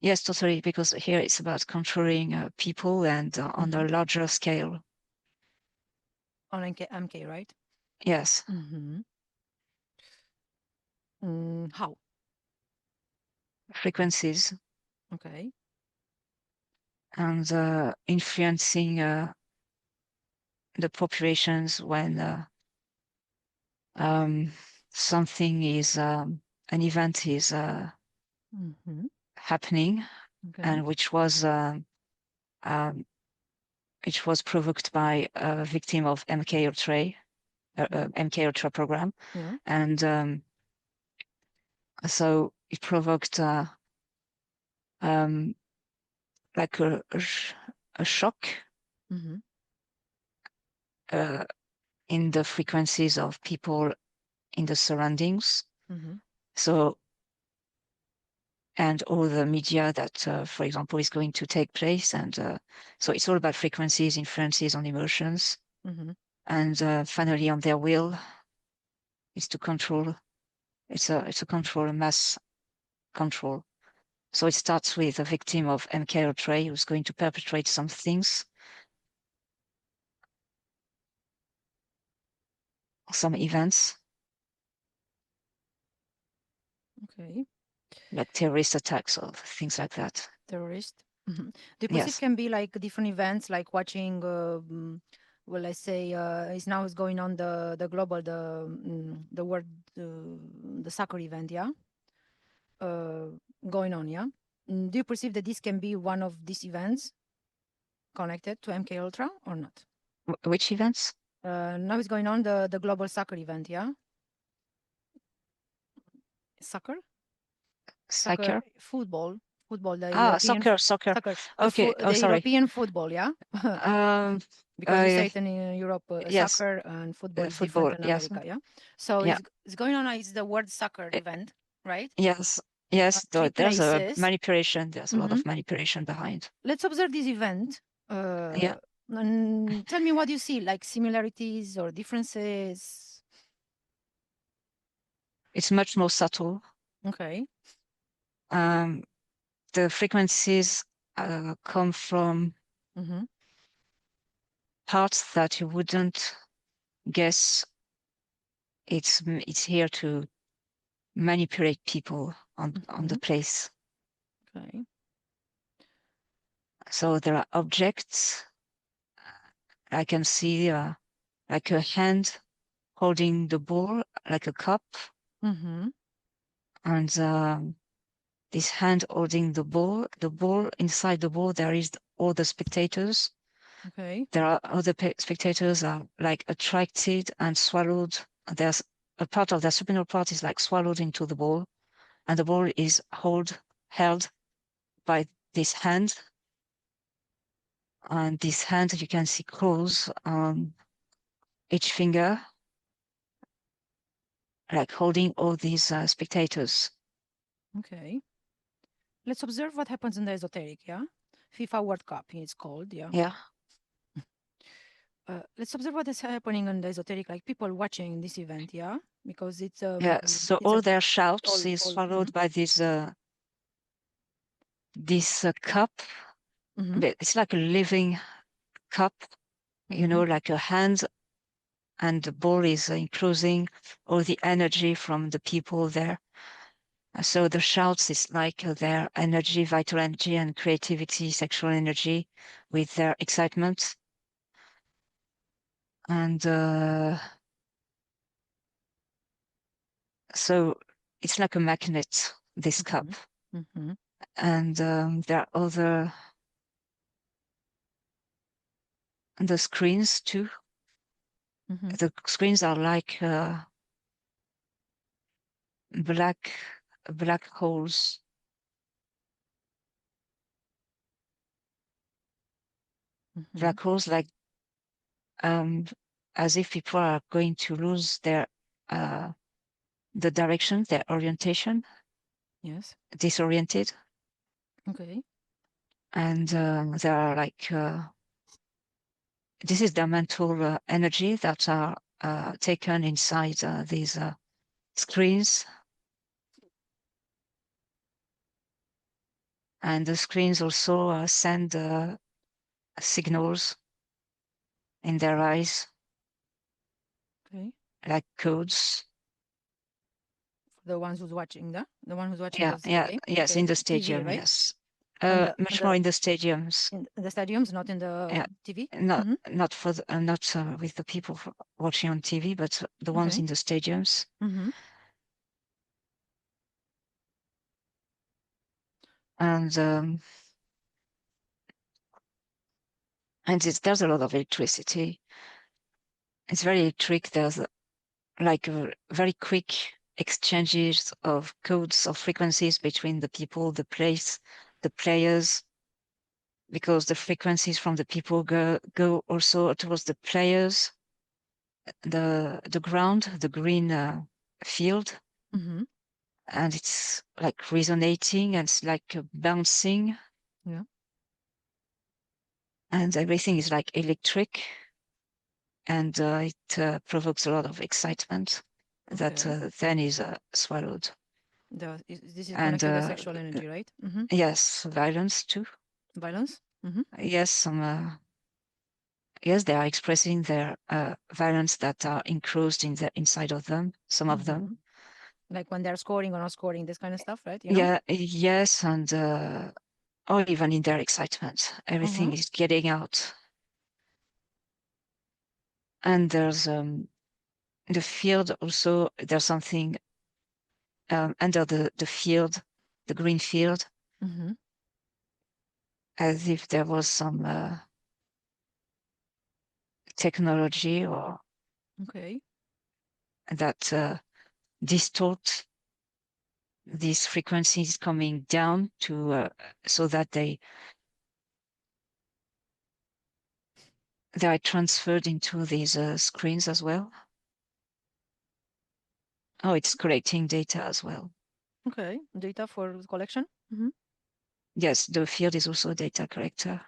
Yes, totally, because here it's about controlling people and on a larger scale. On MK, right? Yes. How? Frequencies Okay. and influencing the populations when something is an event is happening, Okay. and which was provoked by a victim of MK Ultra, MK Ultra program, Yeah. and so it provoked like a shock in the frequencies of people in the surroundings. So, and all the media that, for example, is going to take place. And so it's all about frequencies, influences on emotions. And finally, on their will is to control. It's a control, a mass control. So it starts with a victim of MK Ultra who's going to perpetrate some things, some events. Okay. Like terrorist attacks or things like that. Terrorist. Do you perceive Yes. can be like different events, like watching? Well, I say is now is going on the global the world the soccer event, yeah. Going on, yeah. Do you perceive that this can be one of these events connected to MK Ultra or not? Which events? Now it's going on the global soccer event, yeah. Soccer. Soccer? Football, the Ah, European soccer. soccer, Okay. Oh, the sorry. European football, yeah. Um, Because we say it in Europe, yes, soccer and football is different football. in Yes. America, yeah. So Yeah. it's going on. It's the World Soccer Uh, event, right? Yes. Yes. Three There's a places. manipulation. There's a lot of manipulation behind. Let's observe this event. Yeah. And tell me what you see, like similarities or differences. It's much more subtle. Okay. The frequencies come from parts that you wouldn't guess. It's here to manipulate people on the place. Okay. So there are objects. I can see like a hand holding the ball, like a cup, Mm-hmm. and this hand holding the ball. The ball, inside the ball, there is all the spectators. Okay. There are other spectators are like attracted and swallowed. There's a part of their subliminal part is like swallowed into the ball, and the ball is held by this hand. And this hand you can see close on each finger, like holding all these spectators. Okay. Let's observe what happens in the esoteric, yeah? FIFA World Cup, it's called, yeah. Yeah, Let's observe what is happening in the esoteric, like people watching this event, yeah? Because yeah. So it's a all their shouts is all. followed by this cup. Mm-hmm. But it's like a living cup, Mm-hmm. like a hand, and the ball is enclosing all the energy from the people there. So the shouts is like their energy, vital energy, and creativity, sexual energy, with their excitement. And so it's like a magnet, this cup. Mm-hmm. Mm-hmm. And there are other the screens too. Mm-hmm. The screens are like black black holes, Mm-hmm. black holes like um, as if people are going to lose their the direction, their orientation, Yes. disoriented, Okay. and there are like this is the mental energy that are taken inside these screens, and the screens also send signals in their eyes, Okay. like codes. The ones who's watching the one who's watching Yeah, the yeah, game. yes, Okay. in the TV, stadium, right? yes. And Much more in the stadiums. in the stadiums, not in the Yeah, TV. not Mm-hmm. not for the, not with the people watching on TV, but the ones Okay. in the stadiums. Mm-hmm. And there's a lot of electricity. It's very electric. There's like very quick exchanges of codes of frequencies between the people, the place, the players, because the frequencies from the people go also towards the players, the ground, the green field, Mm-hmm. and it's like resonating and it's like bouncing, Yeah. and everything is like electric, and it provokes a lot of excitement that Okay. then is swallowed. This is And connected to sexual energy, right? Mm-hmm. yes, violence too. Violence. Mm-hmm. Yes, some yes, they are expressing their violence that are enclosed in the inside of them. Some of them. Mm-hmm. Like when they're scoring or not scoring, this kind of stuff, right? Yeah, yes, and or even in their excitement, Mm-hmm. everything is getting out. And there's the field also. There's something under the field, the green field, Mm-hmm. as if there was some technology or Okay. that distort these frequencies coming down to so that they are transferred into these screens as well. Oh, it's collecting data as well. Okay. Data for collection. Mm-hmm. Yes, the field is also a data collector.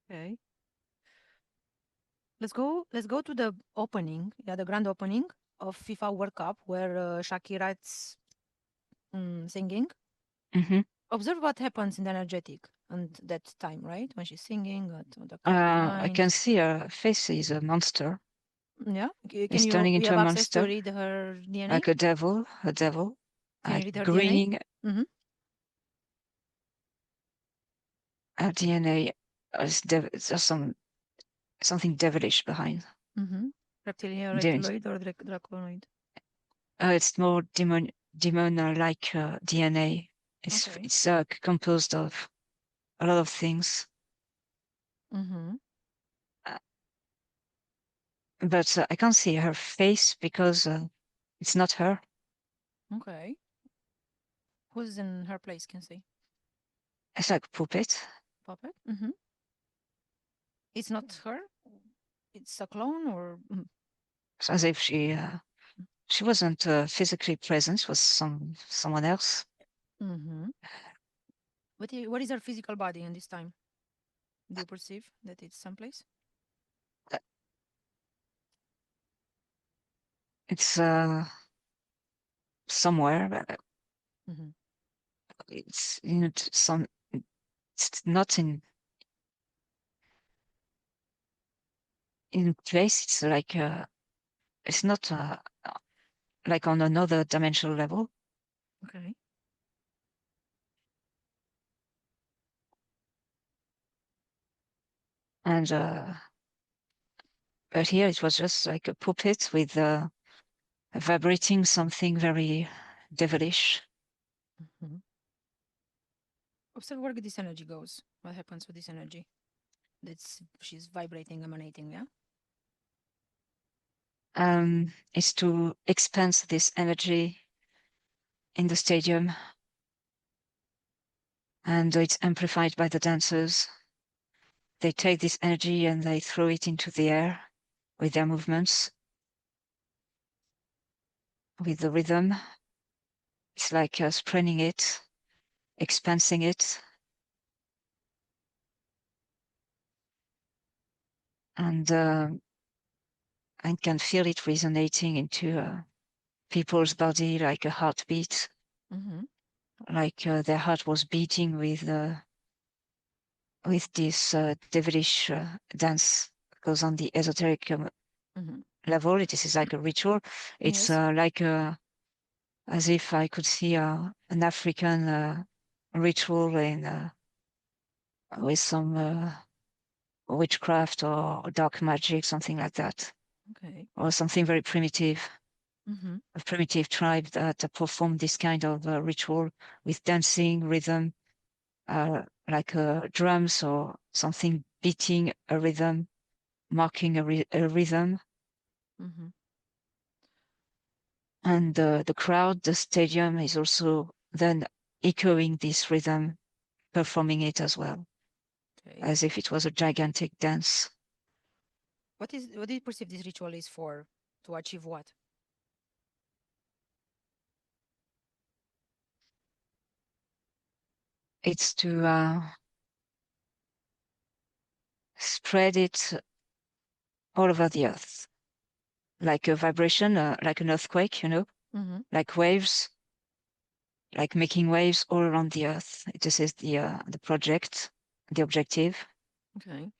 Okay. Let's go to the opening. Yeah, the grand opening of FIFA World Cup where Shakira's singing. Hmm. Observe what happens in the energetic and that time, right? When she's singing at the cup I can behind. see her face is a monster. Yeah. Can It's you turning you into have a access to monster, read her DNA? like a devil, Can you read her DNA? grinning. Mm-hmm. DNA. There's something devilish behind. Reptilian, There- reptiloid, or draconoid? It's more demon-like DNA. Okay. It's composed of a lot of things. Mm-hmm. But I can't see her face because it's not her. Okay. Who's in her place, can see? It's like a puppet. Puppet? Mm-hmm. It's not her? It's a clone or... It's as if she wasn't physically present. It was someone else. Mm-hmm. What is her physical body in this time? Do you perceive that it's someplace? Uh, It's somewhere. But Mm-hmm. it's some. It's not in place. It's like it's not like on another dimensional level. Okay. And but here it was just like a puppet with vibrating something very devilish. Mm-hmm. Observe where this energy goes. What happens with this energy? She's vibrating, emanating, yeah? Is to expand this energy in the stadium, and it's amplified by the dancers. They take this energy and they throw it into the air with their movements, with the rhythm. It's like spreading it, expanding it, and I can feel it resonating into people's body like a heartbeat, Mm-hmm. like their heart was beating with this devilish dance. Goes on the esoteric Mm-hmm. level. This is like a ritual. It's Yes. like as if I could see an African ritual in with some witchcraft or dark magic, something like that, Okay. or something very primitive. Mm-hmm. A primitive tribe that perform this kind of ritual with dancing, rhythm, like drums or something beating a rhythm, marking a rhythm. Mm-hmm. And the crowd, the stadium is also then echoing this rhythm, performing it as well, Okay. as if it was a gigantic dance. What do you perceive this ritual is for? To achieve what? It's to spread it all over the earth, like a vibration, like an earthquake, Mm-hmm. like waves, like making waves all around the earth. This is the project, the objective. Okay.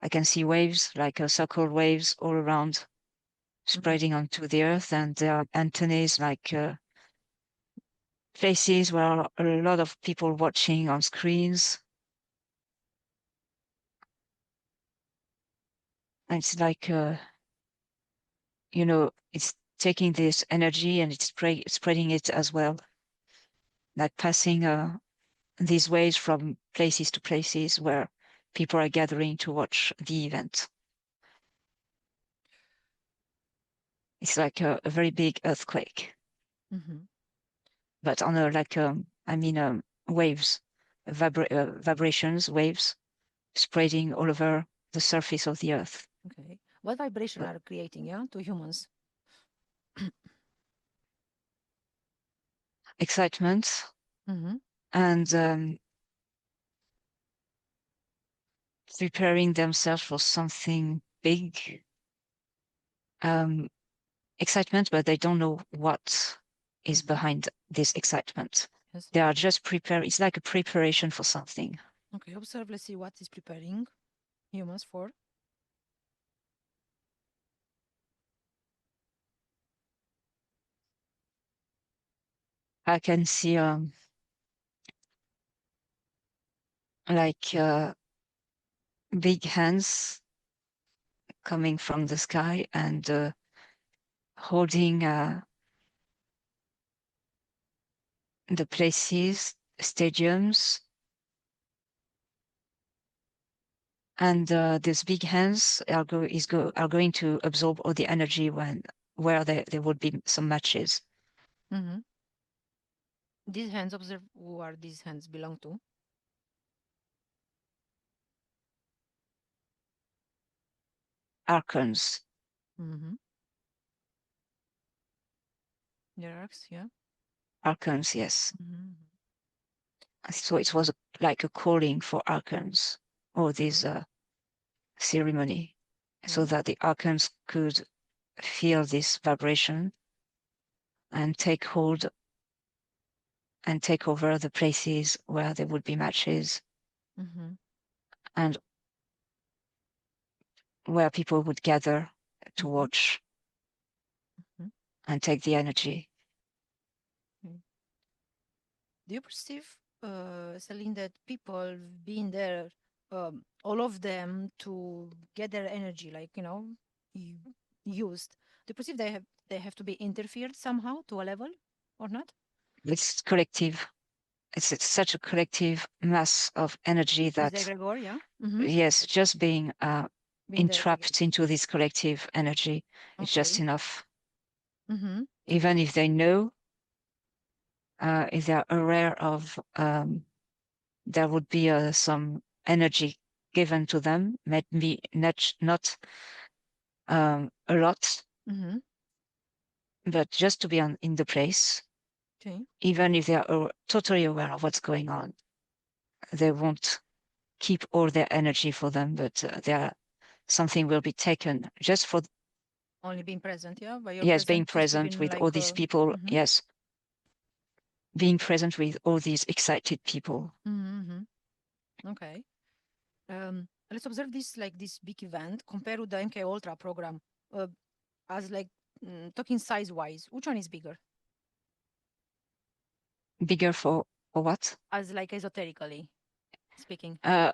I can see waves, like circle waves all around, Mm-hmm. spreading onto the earth, and there are antennas, like places where a lot of people watching on screens. And it's like, it's taking this energy and it's spreading it as well, like passing these waves from places to places where people are gathering to watch the event. It's like a very big earthquake, Mm-hmm. but on a like waves, vibrations, waves spreading all over the surface of the earth. Okay. What vibration are creating, yeah, to humans? Excitement Mm-hmm. and preparing themselves for something big. Um, Excitement, but they don't know what is Mm-hmm. behind this excitement. Yes. They are just prepared. It's like a preparation for something. Okay. Observe. Let's see what is preparing humans for. I can see like big hands coming from the sky and holding the places, stadiums, and these big hands are going to absorb all the energy where there would be some matches. Mm-hmm. These hands, observe who are these hands belong to. Archons, Mm-hmm. Hierarchs, yeah. archons, yes. Mm-hmm. So it was like a calling for archons, or this Okay. ceremony, so Yeah. that the archons could feel this vibration and take hold and take over the places where there would be matches Mm-hmm. and where people would gather to Mm-hmm. watch Mm-hmm. and take the energy. Okay. Do you perceive, Celine, that people being there, all of them to get their energy, like used? Do you perceive they have to be interfered somehow to a level, or not? It's collective. It's such a collective mass of energy This that, egregore, yeah. Mm-hmm. yes, just being Being there together. entrapped into this collective energy is just Okay. enough. Mm-hmm. Even if they know, if they're aware of, there would be some energy given to them, maybe not a lot, Mm-hmm. but just to be in the place, Okay. even if they are totally aware of what's going on, they won't keep all their energy for them, but something will be taken just for, Only being present, yeah. By your yes, being present, just present giving with all like these a. people. Mm-hmm. Yes, being present with all these excited people. Mm-hmm. Okay. Let's observe this like this big event compared with the MK Ultra program. Uh, as like talking size wise, which one is bigger? Bigger for what? As like esoterically speaking. Uh,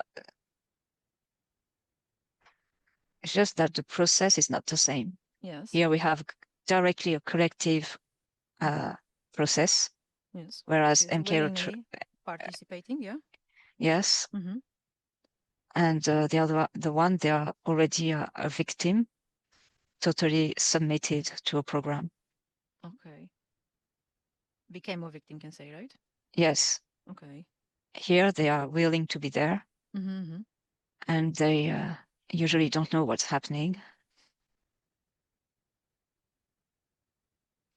it's just that the process is not the same. Yes. Here we have directly a collective Mm-hmm. process, Yes. Which whereas is MK, willingly participating. Yeah. yes, Mm-hmm. and the one they are already a victim, totally submitted to a program. Okay. Became a victim, can say, right? Yes, Okay. here they are willing to be there, Mm-hmm. and they usually don't know what's happening.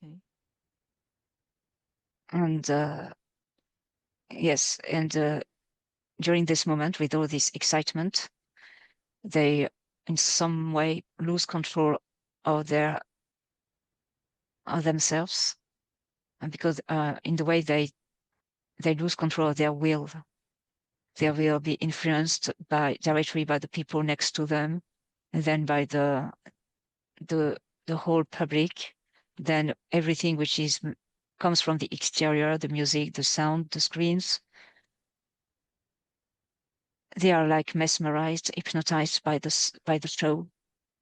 Okay. And yes, and during this moment, with all this excitement, they in some way lose control of themselves, and because in the way they lose control of their will, they will be influenced directly by the people next to them, and then by the the whole public, then everything which comes from the exterior, the music, the sound, the screens, they are like mesmerized, hypnotized by the show.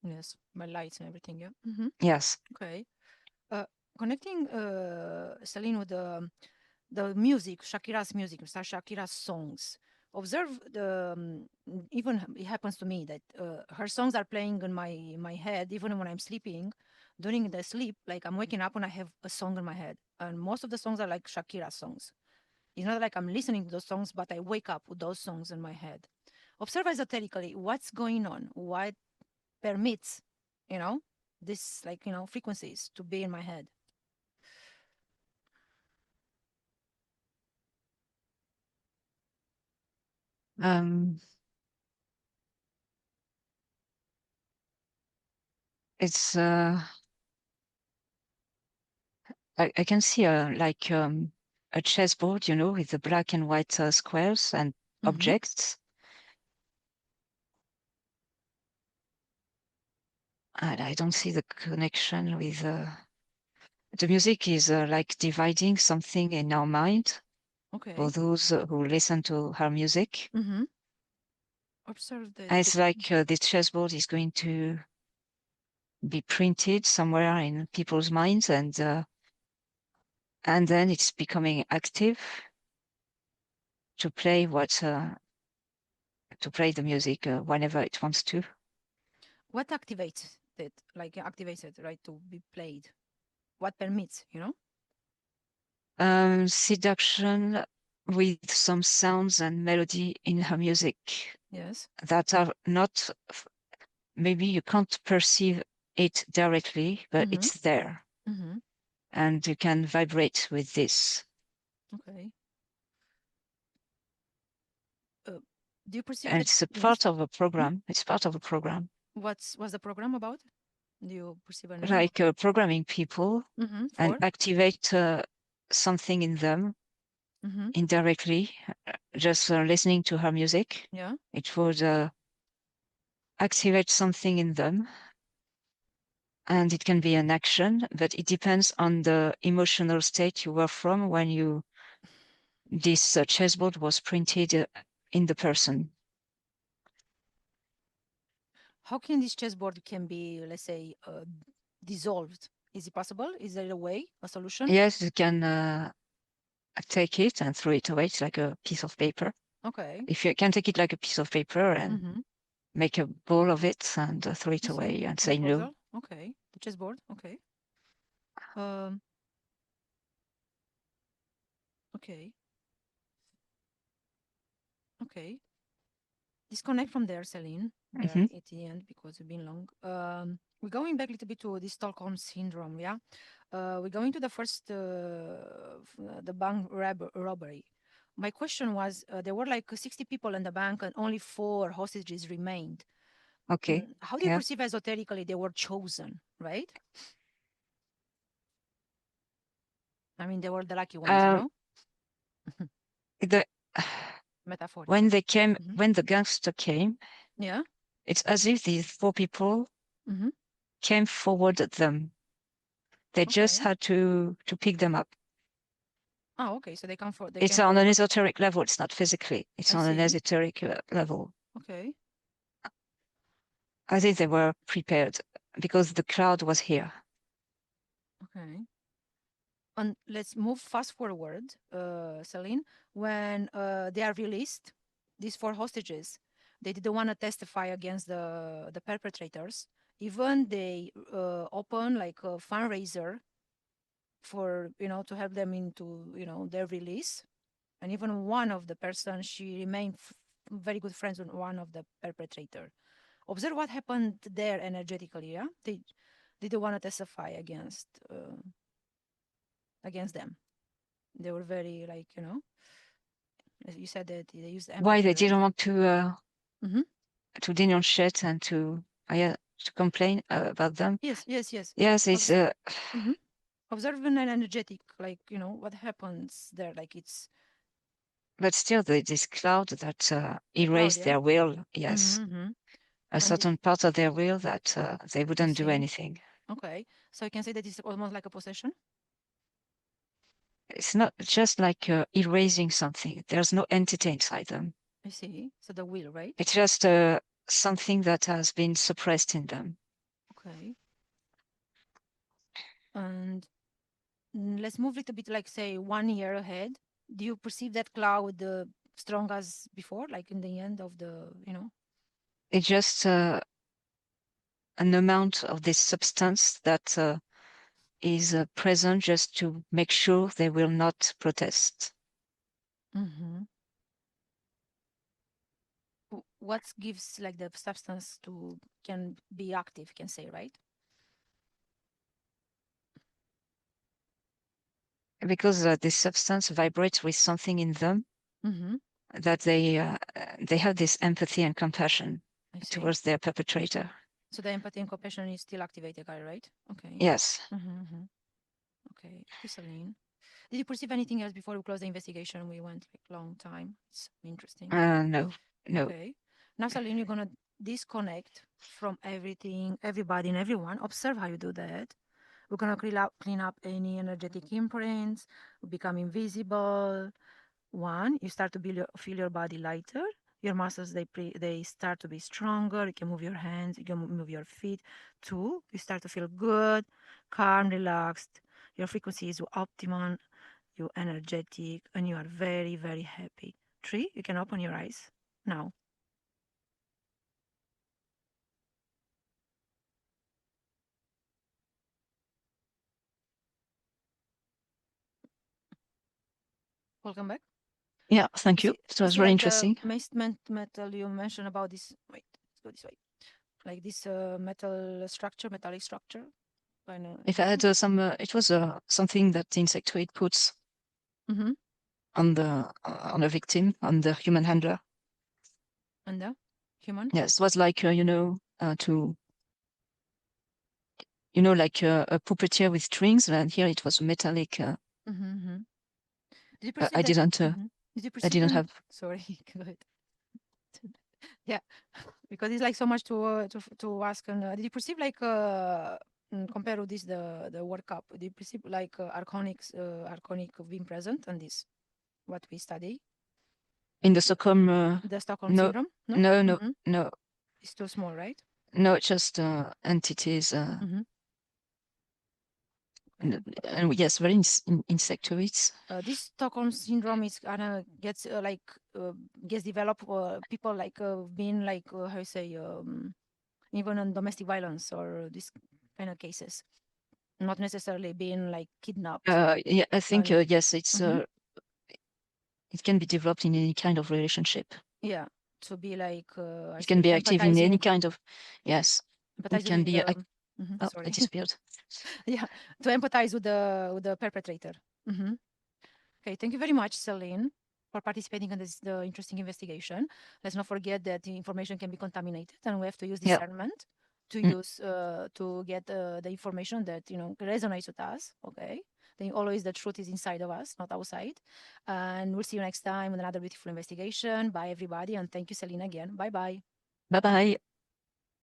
Yes. My lights and everything. Yeah. Mm-hmm. Yes, Okay. Uh, Connecting Celine with the music, Shakira's music, Shakira's songs. Observe even it happens to me that her songs are playing in my head even when I'm sleeping. During the sleep, like I'm waking up and I have a song in my head, and most of the songs are like Shakira songs. It's not like I'm listening to those songs, but I wake up with those songs in my head. Observe esoterically what's going on, what permits, you know, this like frequencies to be in my head. um, it's I can see a chessboard, with the black and white squares and Mm-hmm. objects. And I don't see the connection with the music is like dividing something in our mind. Okay. for those who listen to her music. Mm-hmm. Observe And the it's like this chessboard is going to be printed somewhere in people's minds, and then it's becoming active to play to play the music whenever it wants to. what activates it, like activates it, right, to be played? What permits, you know? Seduction with some sounds and melody in her music Yes. that are not, maybe you can't perceive it directly, but Mm-hmm. it's there Mm-hmm. and you can vibrate with this. Okay. Uh, do you perceive And that? it's a Yes. part of a Hmm? program. It's part of a program, What's the program about? Do you perceive a name? like programming people Mm-hmm. and For? activate something in them Mm-hmm. indirectly. Just listening to her music, Yeah. it would activate something in them. And it can be an action, but it depends on the emotional state you were from when this chessboard was printed in the person. How can this chessboard can be, let's say, dissolved? Is it possible? Is there a way, a solution? Yes, you can take it and throw it away. It's like a piece of paper. Okay. If you can take it like a piece of paper and Mm-hmm. make a ball of it and throw I it see. away and The say no. puzzle. Okay. The chessboard. Okay. Um. Okay. Okay. Disconnect from there, Celine. We are Hmm. at the end because we've been long. We're going back a little bit to the Stockholm syndrome. Yeah. We're going to the first, the bank robbery. My question was, there were like 60 people in the bank and only four hostages remained. Okay. How do you Yeah. perceive esoterically they were chosen, right? I mean, they were the lucky ones, you Um, know? the, Metaphorically. Hmm. when the gangster came, Yeah. it's as if these four people Hmm. came forward at them. They just Okay. had to pick them up. Oh, okay. So they It's came on an forward. esoteric level. It's not physically. It's I on an see. esoteric level. Okay. I think they were prepared because the crowd was here. Okay. And let's move fast forward, Celine. When they are released, these four hostages, they didn't want to testify against the perpetrators. Even they open like a fundraiser for, to help them into, their release. And even one of the person, she remained very good friends with one of the perpetrator. Observe what happened there energetically. Yeah, they didn't want to testify against them. They were very, like, as you said that they used Why empathy, they right? didn't want Mm-hmm. to denunciate and to complain about them. Yes, yes, yes. Yes, it's Obs- mm-hmm. Observing and energetic, like, what happens there, like it's but still this cloud that the cloud, erased yeah. their will. Yes, Mm-hmm, mm-hmm. a And certain part of their will that they I wouldn't do see. anything. Okay, so I can say that it's almost like a possession. It's not just like erasing something. There's no entity inside them. I see. So the will, right? It's just something that has been suppressed in them. Okay. And let's move a little bit, like say 1 year ahead. Do you perceive that cloud strong as before, like in the end of the? It's just an amount of this substance that is present just to make sure they will not protest. Mm-hmm. What gives like the substance to can be active, can say, right? Because this substance vibrates with something in them Mm-hmm. that they have this empathy and compassion I see. towards their perpetrator. So the empathy and compassion is still activated, guy, right? Okay. Yes. Mm-hmm. Mm-hmm. Okay. Okay, Celine. Did you perceive anything else before we close the investigation? We went like long time. It's interesting. No, no. Okay. Now, Celine, you're gonna disconnect from everything, everybody, and everyone. Observe how you do that. We're gonna clean up any energetic imprints. We become invisible. One, you start to feel your body lighter. Your muscles they start to be stronger. You can move your hands. You can move your feet. Two, you start to feel good, calm, relaxed. Your frequency is optimal. You're energetic, and you are very, very happy. Three, you can open your eyes now. Welcome back. Yeah, thank you. See, It was very like the interesting. metal you mentioned about this. Wait, let's go this way. Like this metallic structure. Kind of. If I had it was something that the insectoid puts Mm-hmm. on the victim, on the human handler. And the human. Yes, it was like like a puppeteer with strings, and here it was metallic. Mm-hmm. Mm-hmm. Did you I perceive that? didn't Mm-hmm. Did you I perceive didn't when? have Sorry, go ahead. Yeah, because it's like so much to ask. And did you perceive like compare with this the World Cup? Did you perceive like arconic being present on this what we study in the Stockholm. the Stockholm No, syndrome? No. no, no, Mm-hmm. no, It's too small, right? no. Just entities. Mm-hmm. And, Yeah. yes, very insectoids. This Stockholm syndrome is kind of gets developed. People like being like how you say even on domestic violence or this kind of cases, not necessarily being like kidnapped. Yeah, I think And yes, it's mhm, it can be developed in any kind of relationship. yeah, to be like I It can say be active in any empathizing, kind of, yes. It empathizing can with be. the. Mhm, Oh, I sorry, disappeared. yeah, to empathize with the perpetrator. Hmm. Okay, thank you very much, Celine, for participating in this the interesting investigation. Let's not forget that the information can be contaminated, and we have to use Yeah. discernment to Mm. use to get the information that resonates with us. Okay, then always the truth is inside of us, not outside. And we'll see you next time with another beautiful investigation. Bye, everybody, and thank you, Celine, again. Bye, bye. Bye bye.